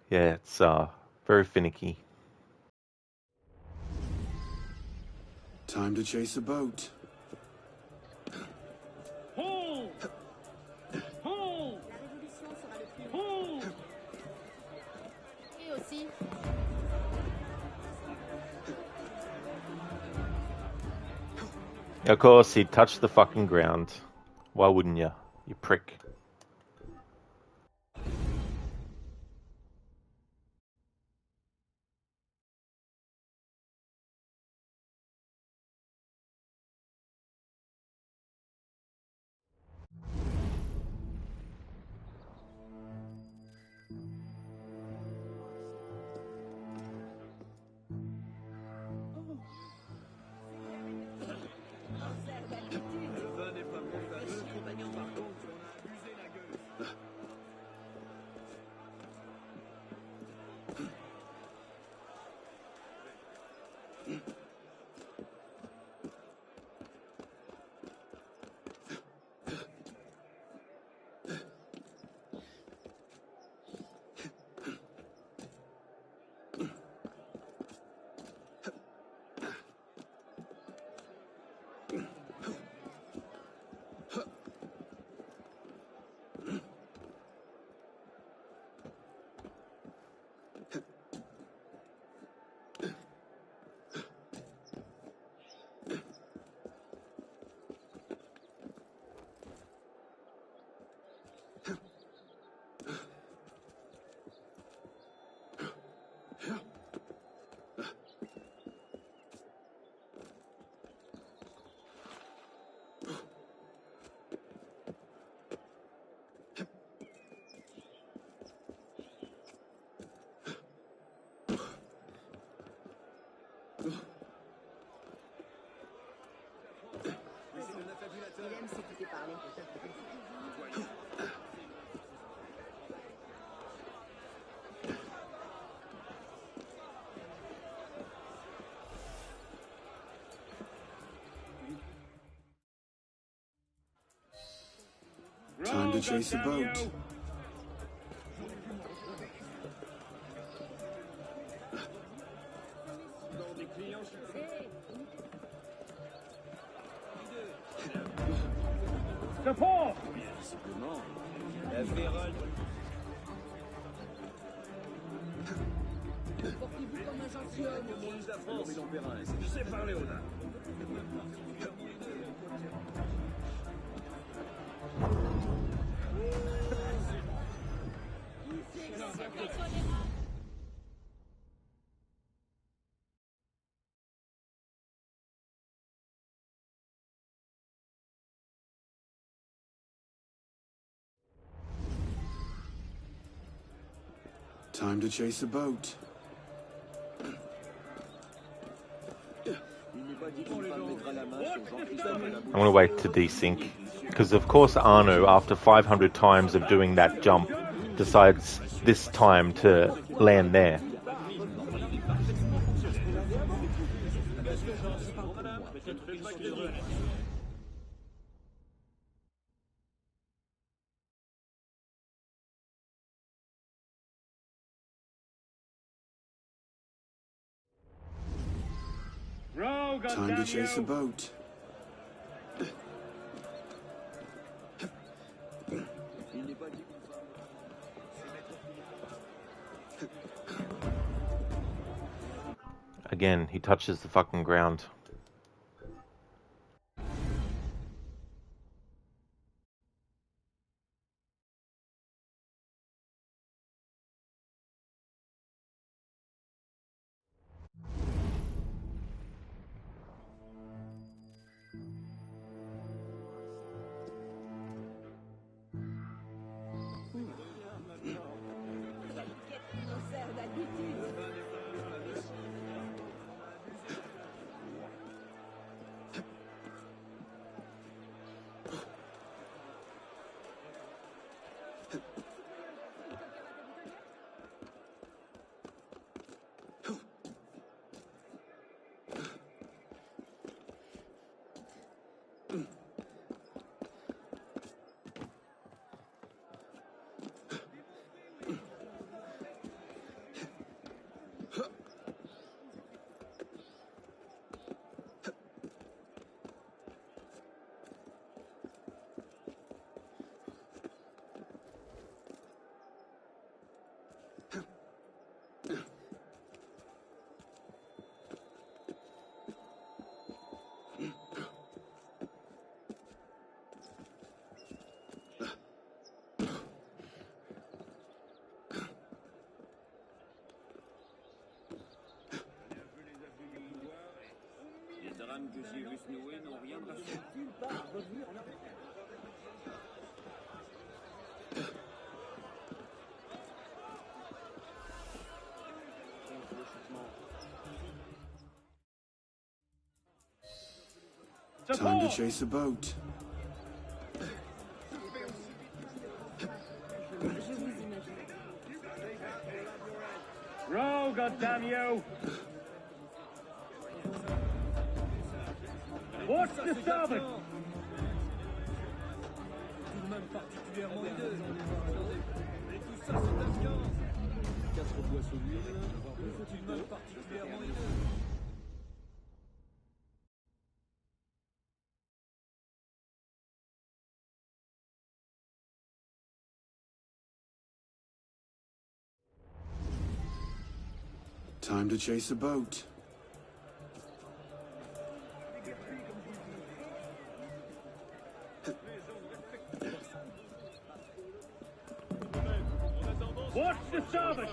it's very finicky. Time to chase a boat. Pull! Pull! Pull! Et aussi. Of course, he touched the fucking ground. Why wouldn't you, you prick? Time to chase a boat. Support! Time to chase a boat. I'm going to wait to desync. Because, of course, Arno, after 500 times of doing that jump, decides this time to land there. Row, Time to chase a goddammit. boat. Again, he touches the fucking ground. Time to chase a boat. Row, goddamn you. Watch the starboard. Time to chase a boat. Watch the starboard.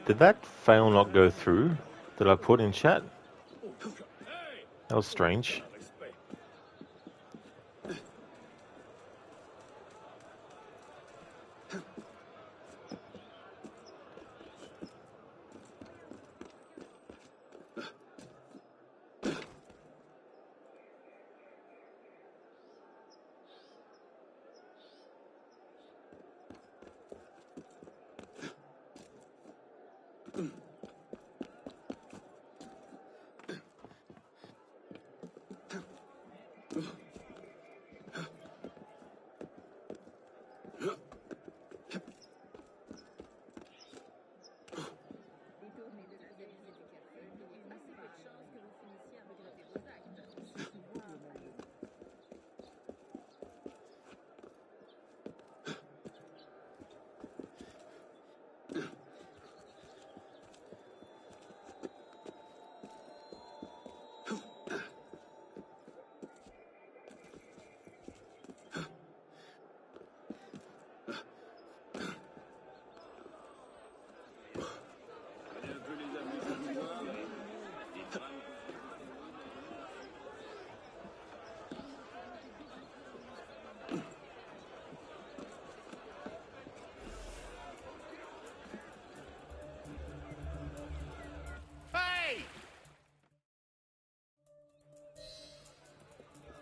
Did that fail not go through that I put in chat? That was strange.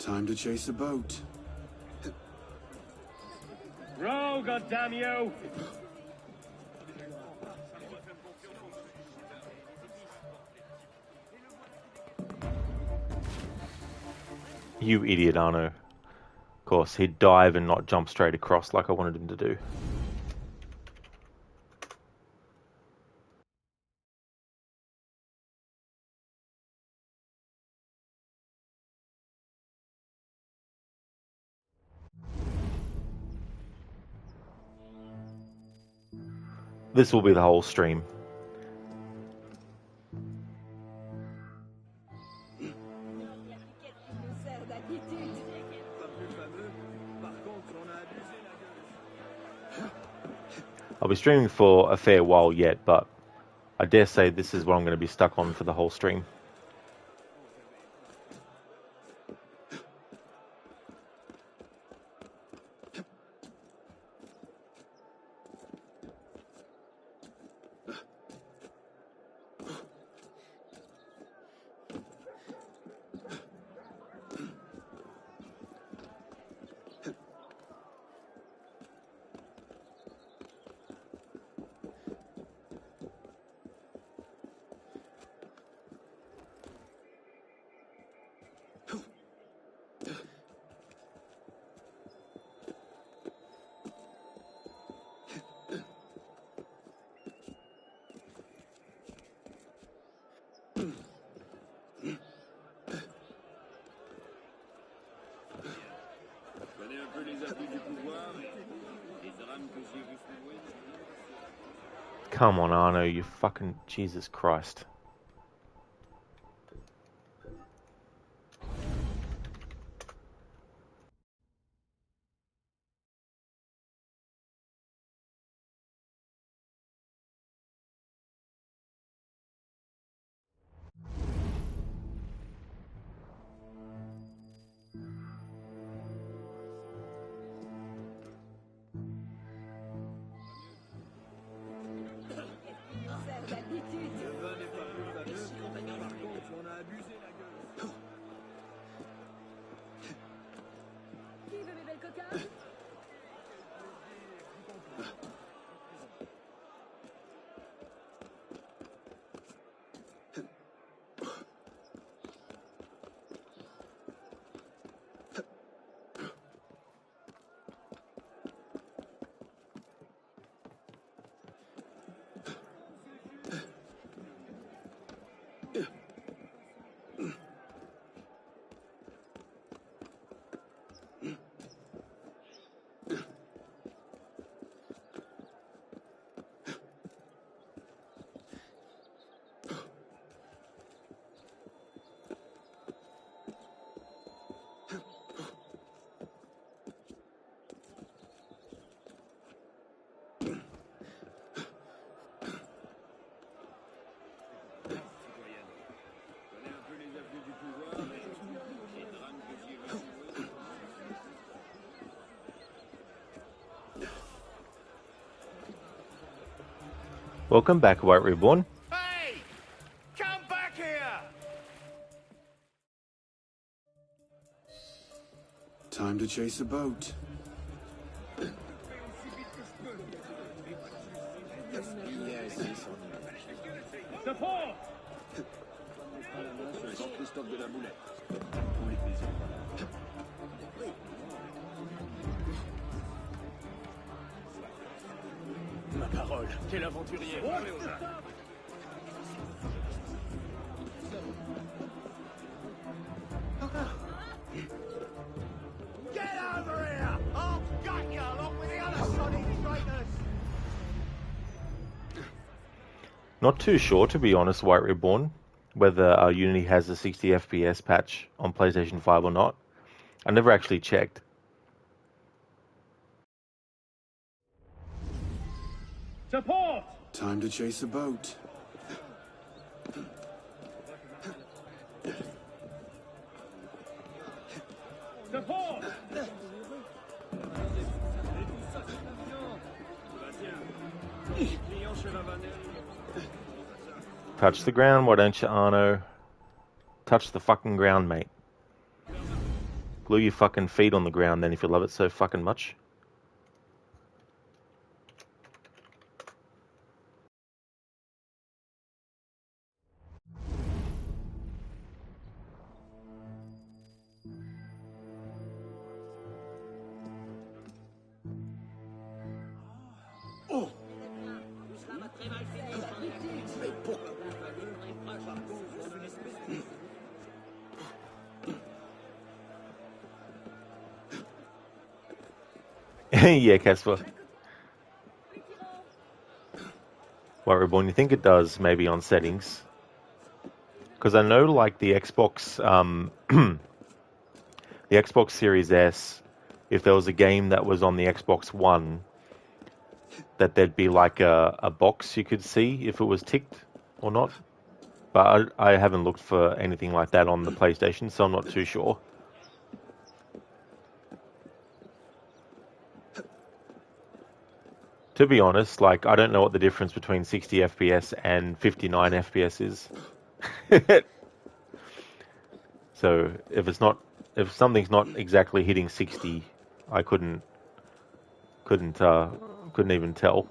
Time to chase a boat. Row, goddamn you! You idiot, Arno. Of course, he'd dive and not jump straight across like I wanted him to do. This will be the whole stream. I'll be streaming for a fair while yet, but I dare say this is what I'm going to be stuck on for the whole stream. Come on, Arno, you fucking Jesus Christ. Welcome back, White Reborn. Hey! Come back here! Time to chase a boat. Support! Ma parole, quel aventurier! Get over here! I'll gut you along with the other soddy traitors! Not too sure, to be honest, White Reborn, whether Unity has a 60 FPS patch on PlayStation 5 or not. I never actually checked. Support! Time to chase a boat. Support! Touch the ground, why don't you, Arno? Touch the fucking ground, mate. Glue your fucking feet on the ground then if you love it so fucking much. Yeah, Casper. White Reborn, you think it does, maybe on settings? Because I know, like, the Xbox, the Xbox Series S, if there was a game that was on the Xbox One, that there'd be like a box you could see if it was ticked or not. But I haven't looked for anything like that on the PlayStation, so I'm not too sure. To be honest, like, I don't know what the difference between 60 FPS and 59 FPS is. So if something's not exactly hitting 60, I couldn't even tell.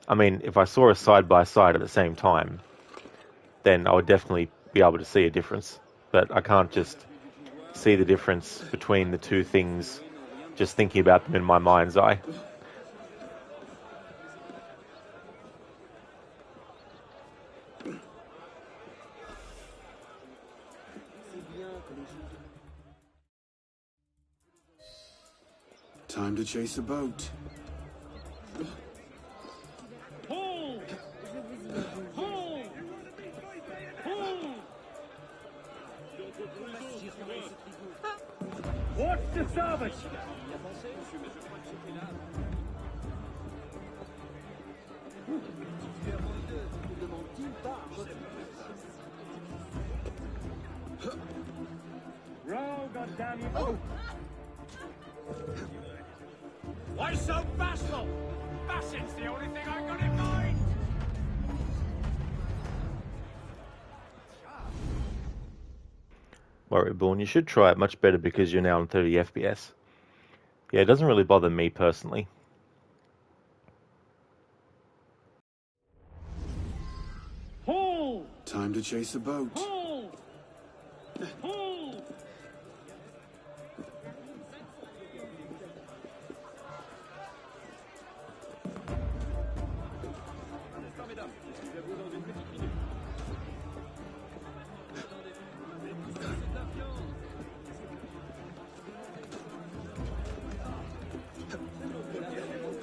I mean, if I saw a side by side at the same time, then I would definitely be able to see a difference. But I can't just see the difference between the two things just thinking about them in my mind's eye. Time to chase a boat. Pull! Pull! Pull! Watch the starboard! Row, goddammit! Oh. Why so bashful? Bashing's the only thing I got in mind! White Reborn, you should try it much better because you're now on 30 FPS. Yeah, it doesn't really bother me personally. Pull! Time to chase a boat. Pull! Pull!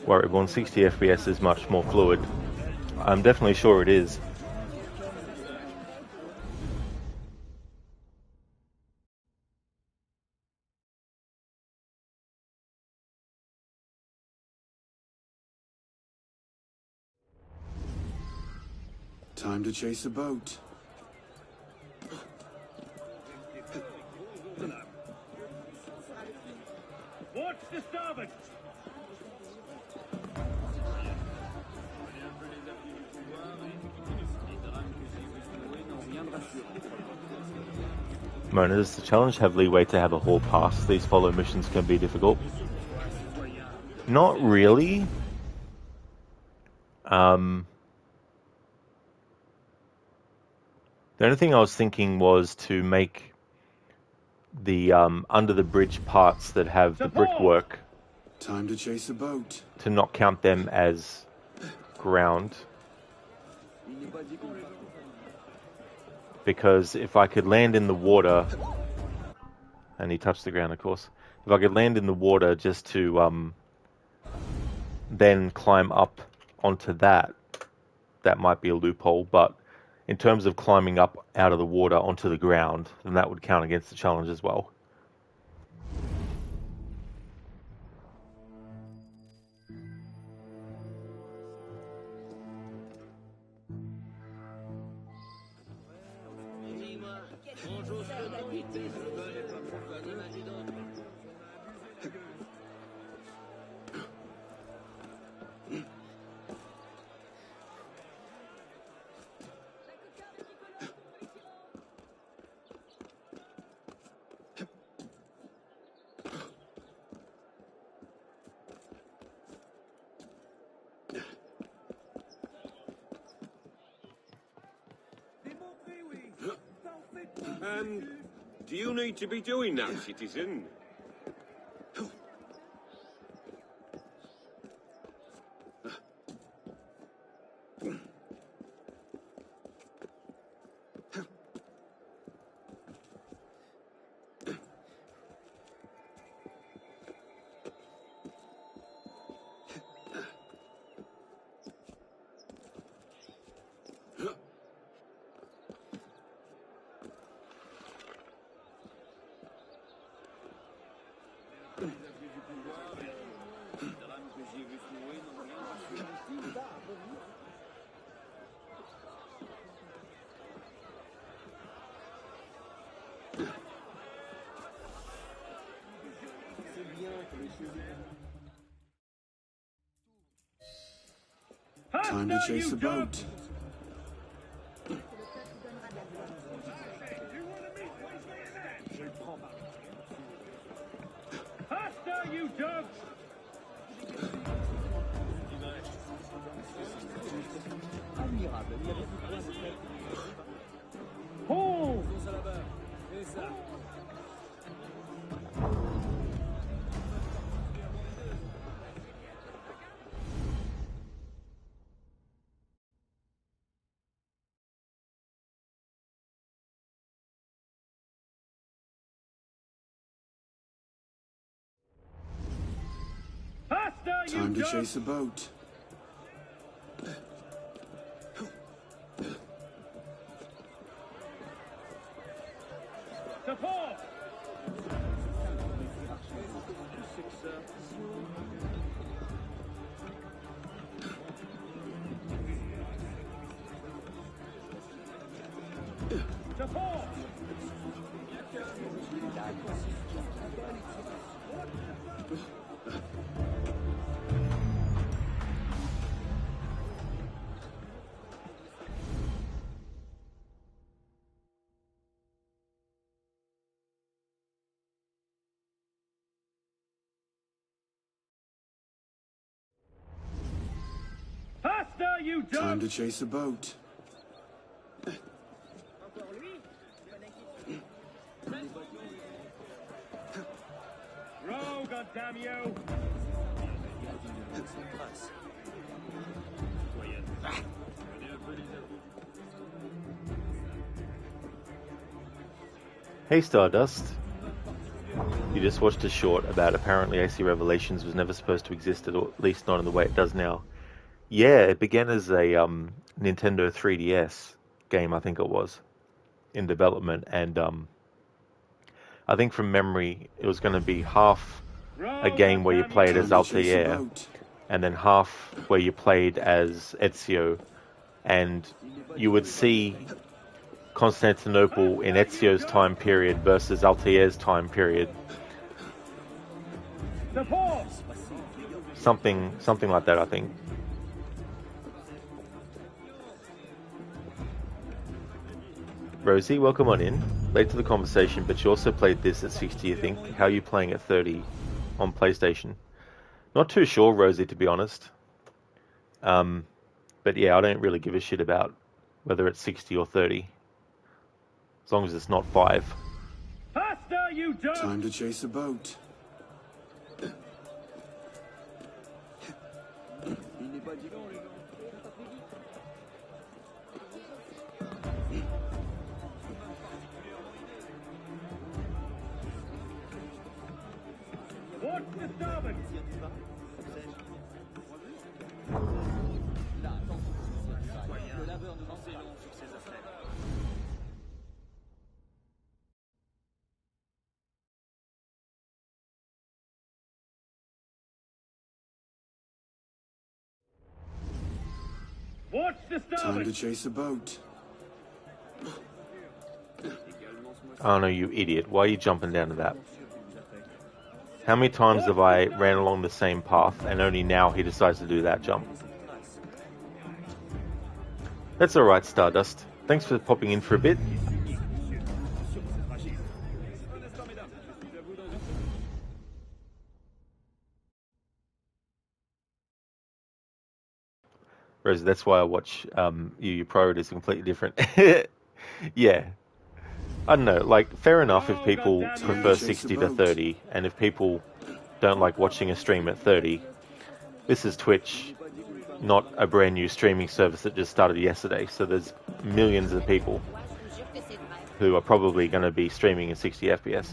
White Reborn, 60 FPS is much more fluid. I'm definitely sure it is. Time to chase a boat. Watch the starboard! Mona, does the challenge have leeway to have a hall pass? These follow missions can be difficult. Not really. The only thing I was thinking was to make the under the bridge parts that have the brickwork, Time to chase a boat. to not count them as ground. Because if I could land in the water, and he touched the ground, of course. If I could land in the water just to then climb up onto that, that might be a loophole. But in terms of climbing up out of the water onto the ground, then that would count against the challenge as well. Do you need to be doing that, citizen? Time to chase a boat. Faster, you dogs! Pull! Faster, you Time to dogs! chase a boat. Support! Support! Faster, you Time dogs! to chase a boat. Row, goddamn you! Hey Stardust, you just watched a short about apparently AC Revelations was never supposed to exist, at least not in the way it does now. Yeah, it began as a Nintendo 3DS game, I think it was, in development, and I think from memory it was going to be half a game where you played as Time to chase a Altair, boat. and then half where you played as Ezio, and you would see Constantinople in Ezio's time period versus Altair's time period. Support! Something like that, I think. Rosie, welcome on in. Late to the conversation, but you also played this at 60, I think. How are you playing at 30 on PlayStation? Not too sure, Rosie, to be honest. But yeah, I don't really give a shit about whether it's 60 or 30. As long as it's not 5. Faster, you dog! Time to chase a boat. Watch the starboard! Watch the Time to starboard! chase a boat. Arno, you idiot. Why are you jumping down to that? How many times have I ran along the same path and only now he decides to do that jump? That's alright, Stardust. Thanks for popping in for a bit. Rosie, that's why I watch you. Your priorities are completely different. Yeah. I don't know, like, fair enough if people prefer 60 to 30, and if people don't like watching a stream at 30. This is Twitch, not a brand new streaming service that just started yesterday, so there's millions of people who are probably going to be streaming in 60 FPS.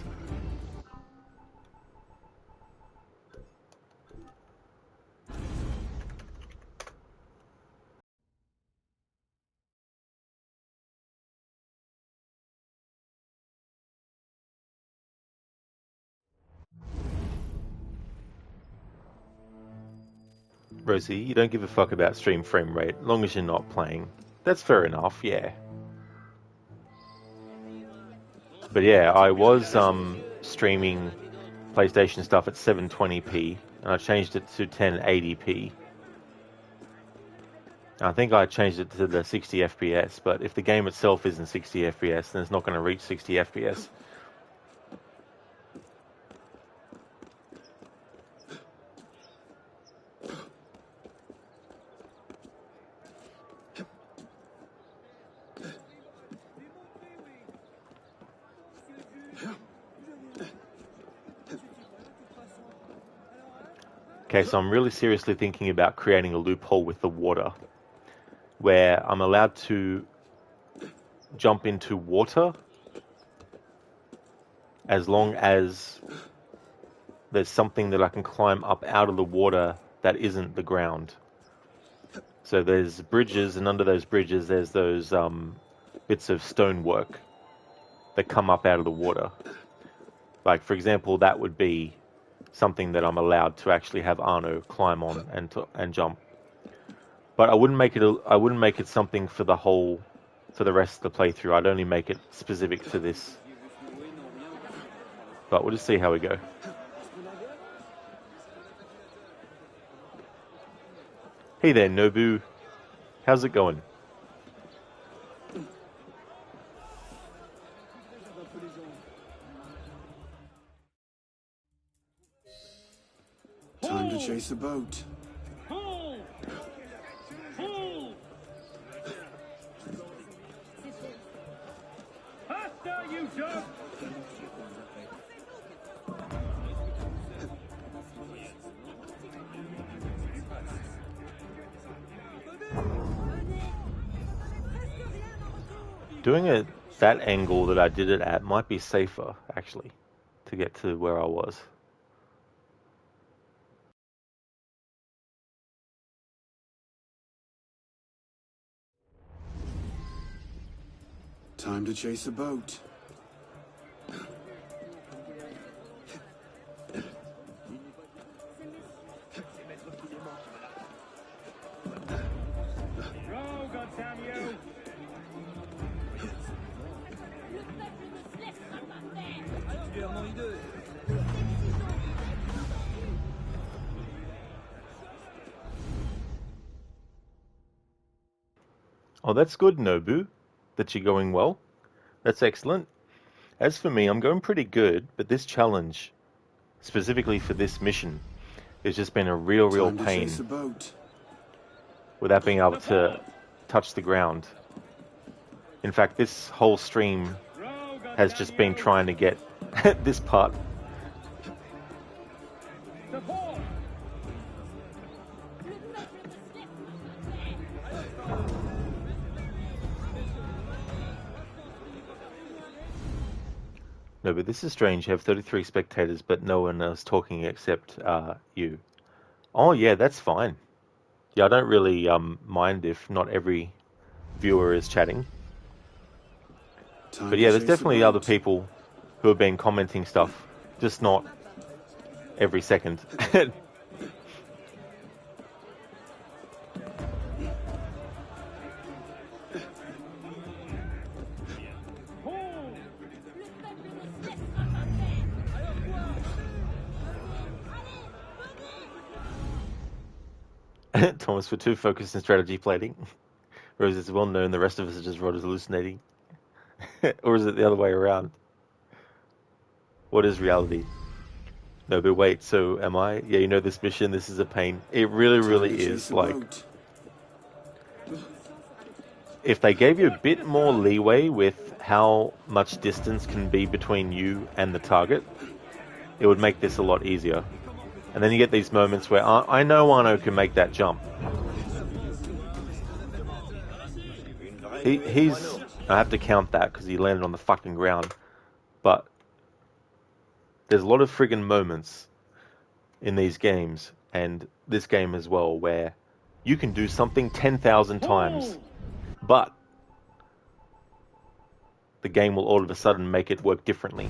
Rosie, you don't give a fuck about stream frame rate, long as you're not playing. That's fair enough, yeah. But yeah, I was streaming PlayStation stuff at 720p, and I changed it to 1080p. I think I changed it to the 60 FPS, but if the game itself isn't 60 FPS, then it's not going to reach 60 FPS. Okay, so I'm really seriously thinking about creating a loophole with the water, where I'm allowed to jump into water as long as there's something that I can climb up out of the water that isn't the ground. So there's bridges, and under those bridges there's those bits of stonework that come up out of the water. Like, for example, that would be something that I'm allowed to actually have Arno climb on and jump. But I wouldn't make it something for the rest of the playthrough. I'd only make it specific to this. But we'll just see how we go. Hey there, Nobu. How's it going? Time to chase a boat. Pull! Pull! Faster, you dog! Doing it that angle that I did it at might be safer, actually, to get to where I was. Time to chase a boat. Row, goddamn you! Oh, that's good, Nobu, that you're going well. That's excellent. As for me, I'm going pretty good, but this challenge, specifically for this mission, It's just been a real pain without being able to touch the ground. In fact, this whole stream has just been trying to get this part. No, but this is strange. You have 33 spectators, but no one else talking except you. Oh, yeah, that's fine. Yeah, I don't really mind if not every viewer is chatting. But yeah, there's definitely other people who have been commenting stuff, just not every second. Thomas, we're too focused on strategy plating. Whereas it's well known the rest of us are just Rod is hallucinating. Or is it the other way around? What is reality? No, but wait, so am I? Yeah, you know this mission, this is a pain. It really is. Like, if they gave you a bit more leeway with how much distance can be between you and the target, it would make this a lot easier. And then you get these moments where I know Arno can make that jump. He's... I have to count that because he landed on the fucking ground. But there's a lot of friggin' moments in these games, and this game as well, where you can do something 10,000 times, but the game will all of a sudden make it work differently.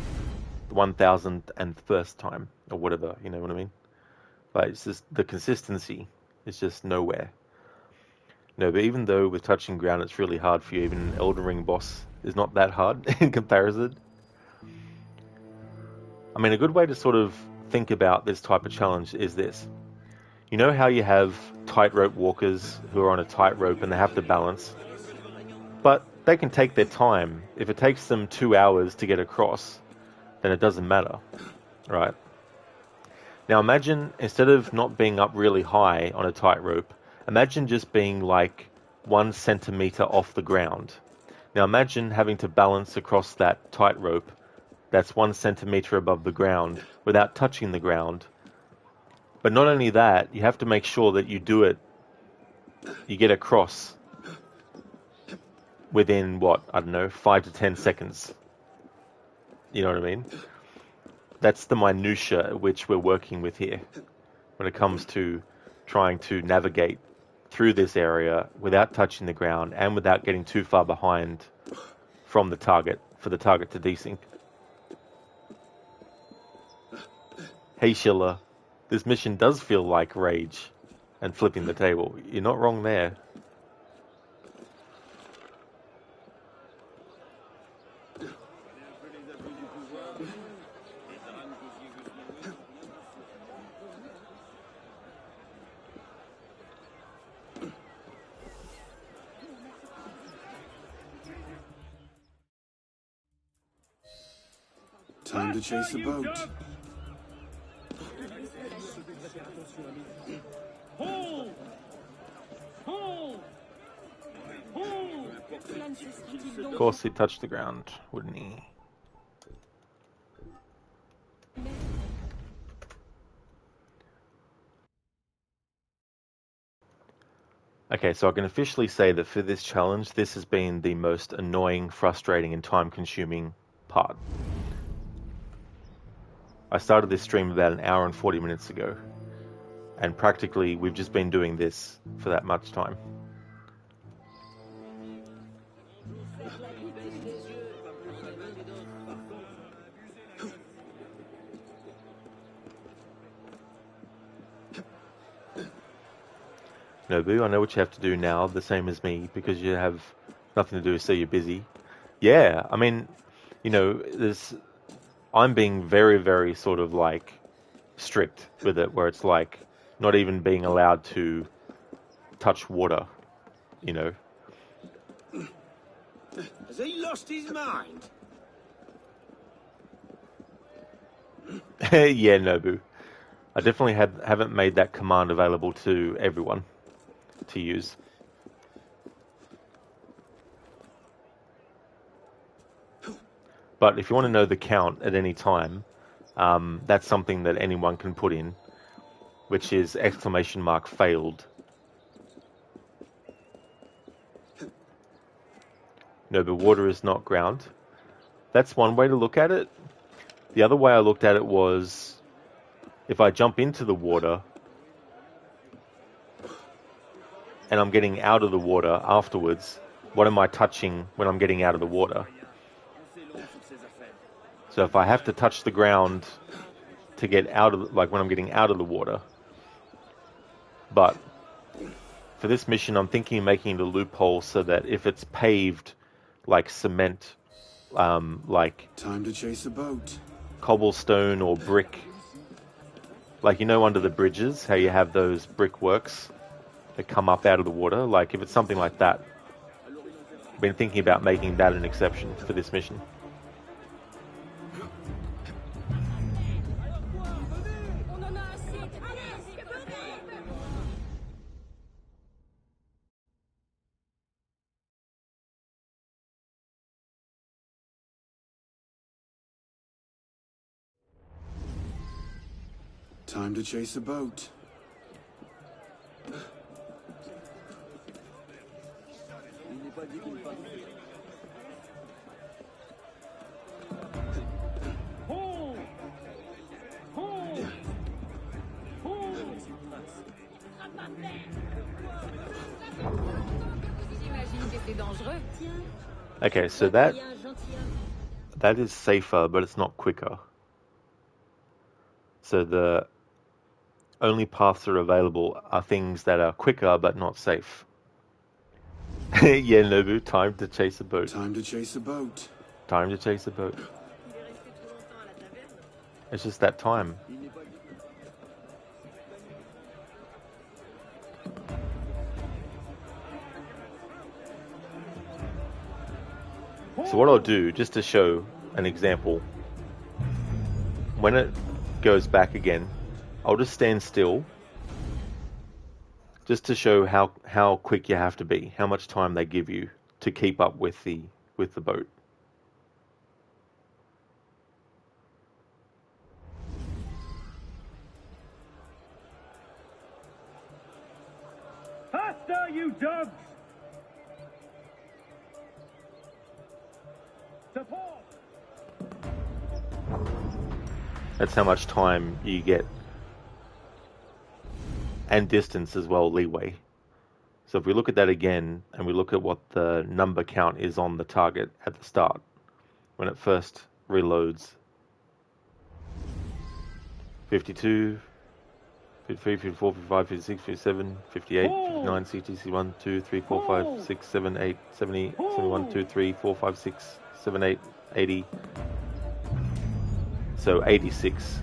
The 1,001st time, or whatever, you know what I mean? Like, it's just, the consistency is just nowhere. No, but even though with touching ground it's really hard for you, even an Elden Ring boss is not that hard in comparison. I mean, a good way to sort of think about this type of challenge is this. You know how you have tightrope walkers who are on a tightrope and they have to balance? But they can take their time. If it takes them 2 hours to get across, then it doesn't matter, right? Now imagine, instead of not being up really high on a tightrope, imagine just being like 1 centimeter off the ground. Now imagine having to balance across that tightrope that's 1 centimeter above the ground without touching the ground. But not only that, you have to make sure that you do it, you get across within, what, I don't know, 5 to 10 seconds. You know what I mean? That's the minutiae which we're working with here when it comes to trying to navigate through this area without touching the ground and without getting too far behind from the target for the target to desync. Hey Schiller, this mission does feel like rage and flipping the table. You're not wrong there. Time to chase a boat. Pull! Pull! Pull! Of course he touched the ground, wouldn't he? Okay, so I can officially say that for this challenge, this has been the most annoying, frustrating, and time-consuming part. I started this stream about an hour and 40 minutes ago, and practically we've just been doing this for that much time. No, Boo, I know what you have to do now, the same as me, because you have nothing to do, so you're busy. Yeah, I mean, you know, I'm being very sort of like strict with it, where it's like not even being allowed to touch water, you know. Has he lost his mind? Yeah, Nobu. I definitely haven't made that command available to everyone to use. But if you want to know the count at any time, that's something that anyone can put in, which is ! failed. No, but water is not ground. That's one way to look at it. The other way I looked at it was, if I jump into the water and I'm getting out of the water afterwards, what am I touching when I'm getting out of the water? So if I have to touch the ground to get out of, like when I'm getting out of the water. But for this mission, I'm thinking of making it a loophole so that if it's paved like cement, like time to chase a boat, cobblestone or brick, like, you know, under the bridges, how you have those brickworks that come up out of the water. Like, if it's something like that, I've been thinking about making that an exception for this mission. time to chase a boat. Hold! Hold! Hold! J'imagine que c'est dangereux. Okay, so that is safer, but it's not quicker. So the only paths that are available are things that are quicker but not safe. Yeah, Nobu, time to chase a boat. Time to chase a boat. Time to chase a boat. It's just that time. So what I'll do, just to show an example, when it goes back again, I'll just stand still, just to show how quick you have to be, how much time they give you to keep up with the boat. Faster, you dogs! Support! That's how much time you get. And distance as well, leeway. So if we look at that again, and we look at what the number count is on the target at the start, when it first reloads. 52, 53, 54, 55, 56, 57, 58, 59, 60, 61, 2, 3, 4, 5, 6, 7, 8, 70, 71, 2, 3, 4, 5, 6, 7, 8, 80. So 86.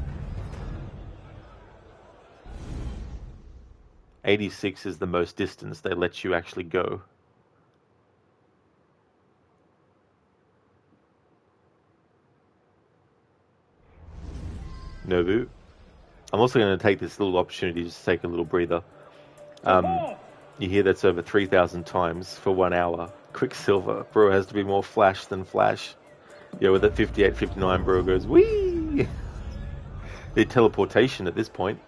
86 is the most distance they let you actually go. Nobu. I'm also going to take this little opportunity just to take a little breather. You hear that's over 3,000 times for 1 hour. Quicksilver. Bro has to be more flash than flash. Yeah, with that 58, 59, bro goes, whee! The teleportation at this point.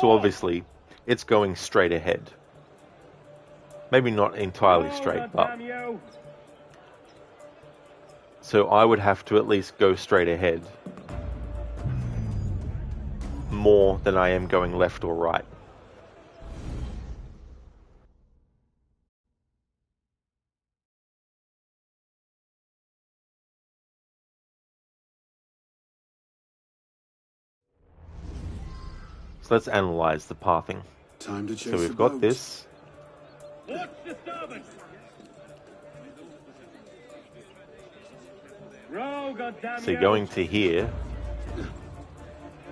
So obviously, it's going straight ahead. Maybe not entirely straight, but... So I would have to at least go straight ahead more than I am going left or right. So let's analyze the pathing. Time to chase So we've got this. So going to here,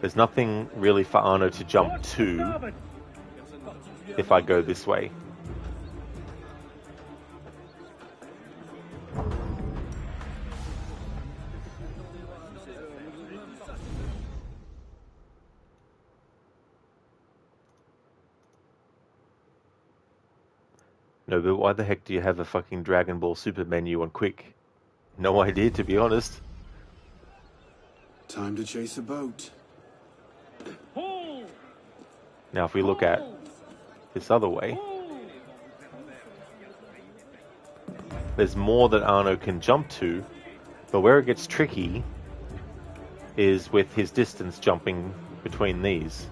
there's nothing really for Arno to jump to. if I go this way. No, but why the heck do you have a fucking Dragon Ball Super menu on quick? No idea, to be honest. Time to chase a boat. Now, if we look at this other way, there's more that Arno can jump to, but where it gets tricky is with his distance jumping between these.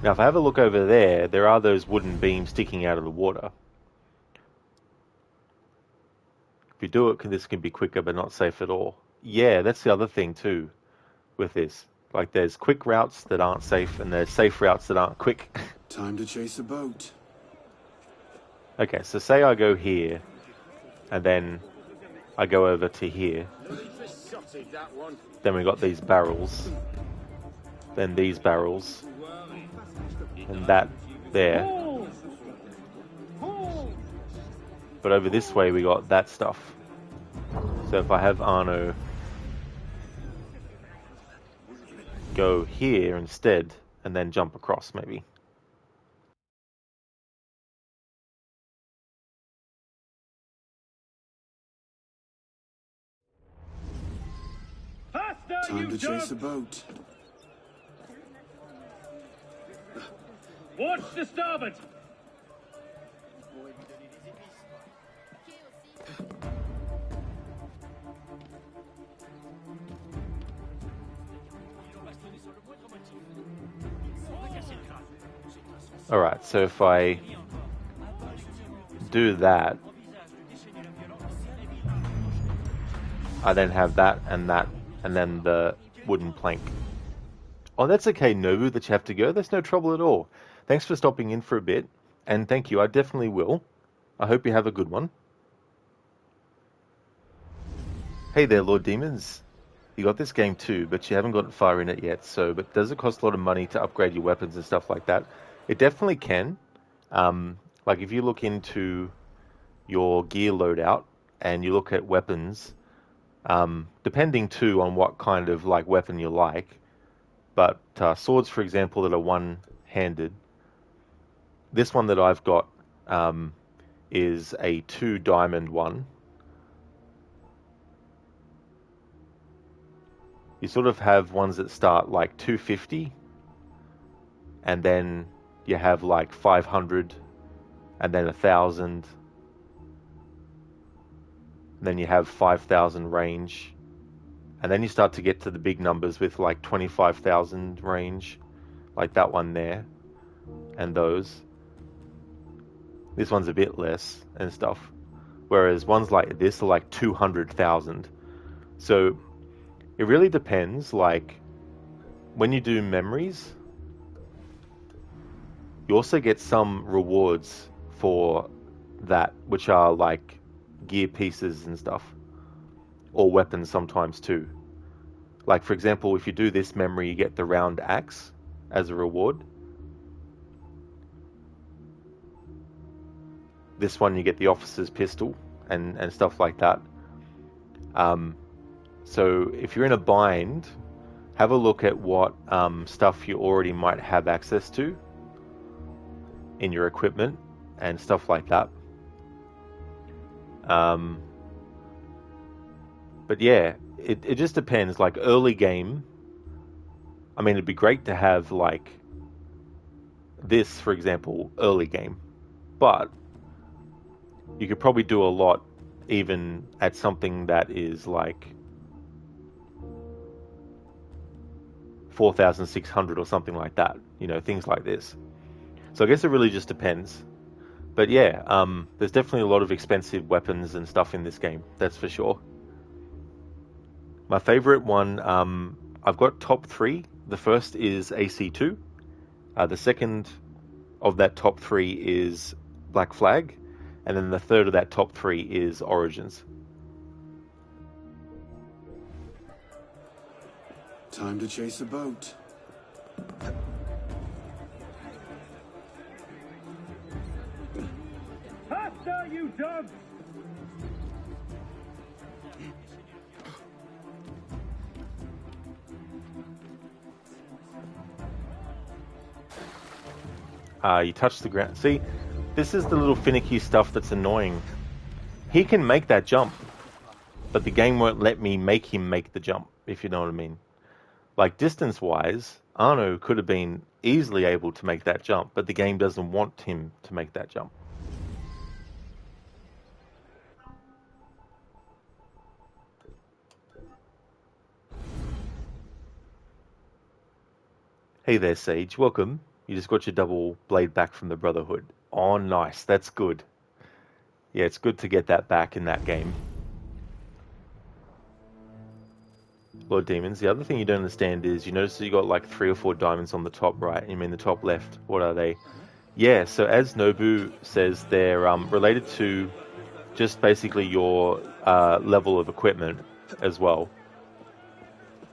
Now, if I have a look over there, there are those wooden beams sticking out of the water. If you do it, this can be quicker, but not safe at all. Yeah, that's the other thing too with this. Like, there's quick routes that aren't safe, and there's safe routes that aren't quick. Time to chase a boat. Okay, so say I go here, and then I go over to here. Then we got these barrels. Then these barrels. And that there. But over this way we got that stuff. So if I have Arno go here instead, and then jump across maybe. Time to chase a boat. Watch the starboard. Alright, so if I do that, I then have that, and then the wooden plank. Oh, that's okay, Nobu, that you have to go. That's no trouble at all. Thanks for stopping in for a bit, and thank you, I definitely will. I hope you have a good one. Hey there, Lord Demons. You got this game too, but you haven't gotten far in it yet, but does it cost a lot of money to upgrade your weapons and stuff like that? It definitely can. Like, if you look into your gear loadout, and you look at weapons, depending too on what kind of like weapon you like, but swords, for example, that are one-handed. This one that I've got is a 2-diamond one. You sort of have ones that start like 250, and then you have like 500, and then 1,000. Then you have 5,000 range, and then you start to get to the big numbers with like 25,000 range, like that one there, and those. This one's a bit less and stuff, whereas ones like this are like 200,000. So it really depends. Like, when you do memories, you also get some rewards for that, which are like gear pieces and stuff, or weapons sometimes too. Like, for example, if you do this memory, you get the round axe as a reward. This one you get the officer's pistol and stuff like that. So if you're in a bind, have a look at what stuff you already might have access to in your equipment and stuff like that. But yeah, it just depends. Like, early game, I mean, it'd be great to have like this, for example, early game, but you could probably do a lot even at something that is like 4,600 or something like that, you know, things like this. So I guess it really just depends. But yeah, there's definitely a lot of expensive weapons and stuff in this game, that's for sure. My favorite one, I've got top 3. The first is AC2. The second of that top 3 is Black Flag. And then the third of that top 3 is Origins. Time to chase a boat. Faster, you dogs! You touch the ground. See, this is the little finicky stuff that's annoying. He can make that jump, but the game won't let me make him make the jump, if you know what I mean. Like, distance-wise, Arno could have been easily able to make that jump, but the game doesn't want him to make that jump. Hey there, Sage. Welcome. You just got your double blade back from the Brotherhood. Oh, nice. That's good. Yeah, it's good to get that back in that game. Lord Demons. The other thing you don't understand is you notice that you got like 3 or 4 diamonds on the top right. You mean the top left. What are they? Yeah, so as Nobu says, they're related to just basically your level of equipment as well.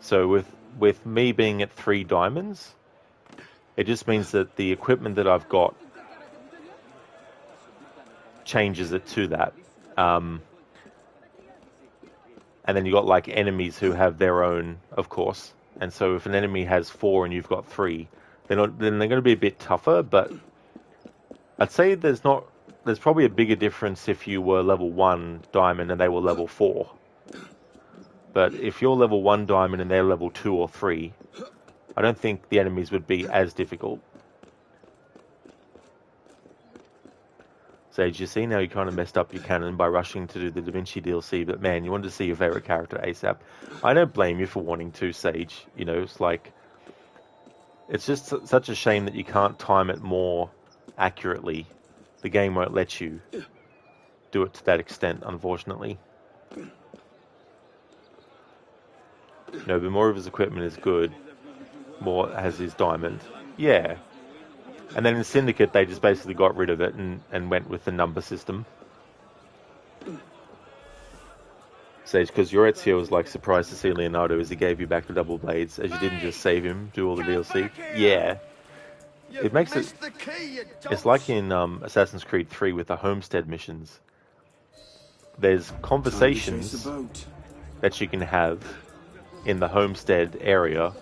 So with me being at 3 diamonds, it just means that the equipment that I've got changes it to that. And then you got like enemies who have their own, of course. And so if an enemy has 4 and you've got 3, then they're going to be a bit tougher. But I'd say there's probably a bigger difference if you were level 1 diamond and they were level 4. But if you're level 1 diamond and they're level 2 or 3, I don't think the enemies would be as difficult. Sage, you see now you kind of messed up your canon by rushing to do the Da Vinci DLC, but man, you wanted to see your favorite character ASAP. I don't blame you for wanting to, Sage. You know, it's like, it's just such a shame that you can't time it more accurately. The game won't let you do it to that extent, unfortunately. No, but more of his equipment is good. More has his diamond. Yeah. And then in Syndicate, they just basically got rid of it and went with the number system. Sage, because your Ezio was like surprised to see Leonardo as he gave you back the double blades, as you didn't just save him, do all the DLC. Yeah. It makes it... It's like in Assassin's Creed 3 with the homestead missions. There's conversations that you can have in the homestead area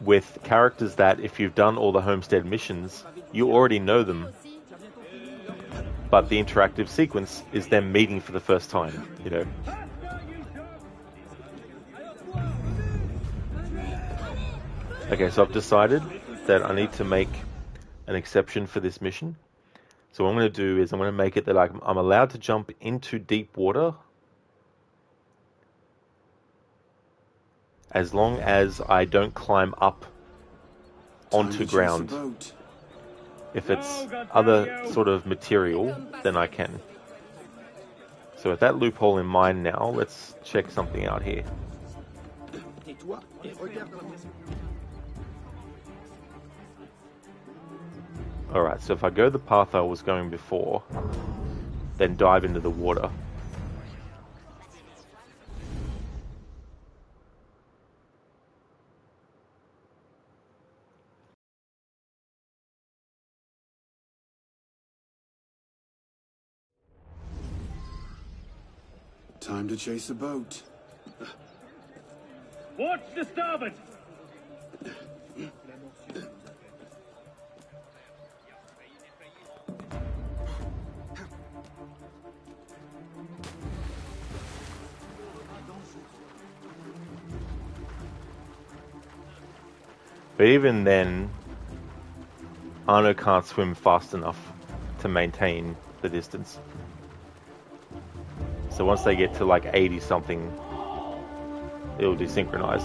with characters that, if you've done all the homestead missions, you already know them. But the interactive sequence is them meeting for the first time, you know. Okay, so I've decided that I need to make an exception for this mission. So what I'm going to do is I'm going to make it that I'm allowed to jump into deep water as long as I don't climb up onto ground. If it's other sort of material, then I can. So with that loophole in mind now, let's check something out here. Alright, so if I go the path I was going before, then dive into the water. Time to chase a boat. Watch the starboard! But even then, Arno can't swim fast enough to maintain the distance. So once they get to like 80 something, it'll desynchronize.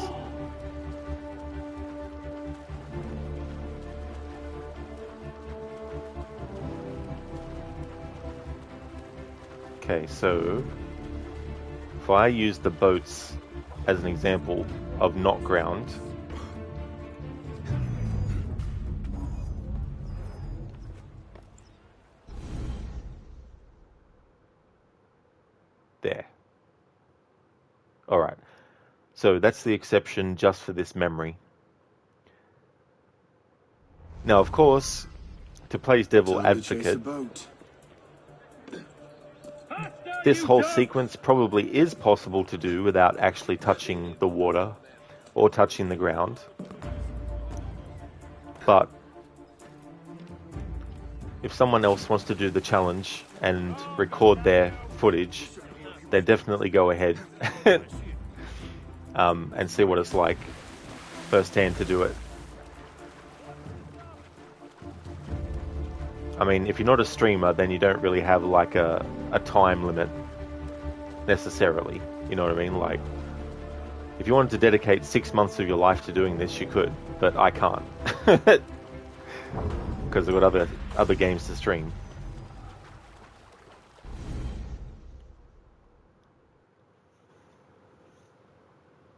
Okay, so if I use the boats as an example of not ground, there. Alright, so that's the exception just for this memory. Now, of course, to play devil advocate, this whole sequence probably is possible to do without actually touching the water or touching the ground. But if someone else wants to do the challenge and record their footage, they definitely go ahead and see what it's like firsthand to do it. I mean, if you're not a streamer, then you don't really have like a time limit necessarily. You know what I mean? Like, if you wanted to dedicate 6 months of your life to doing this, you could, but I can't because I've got other games to stream.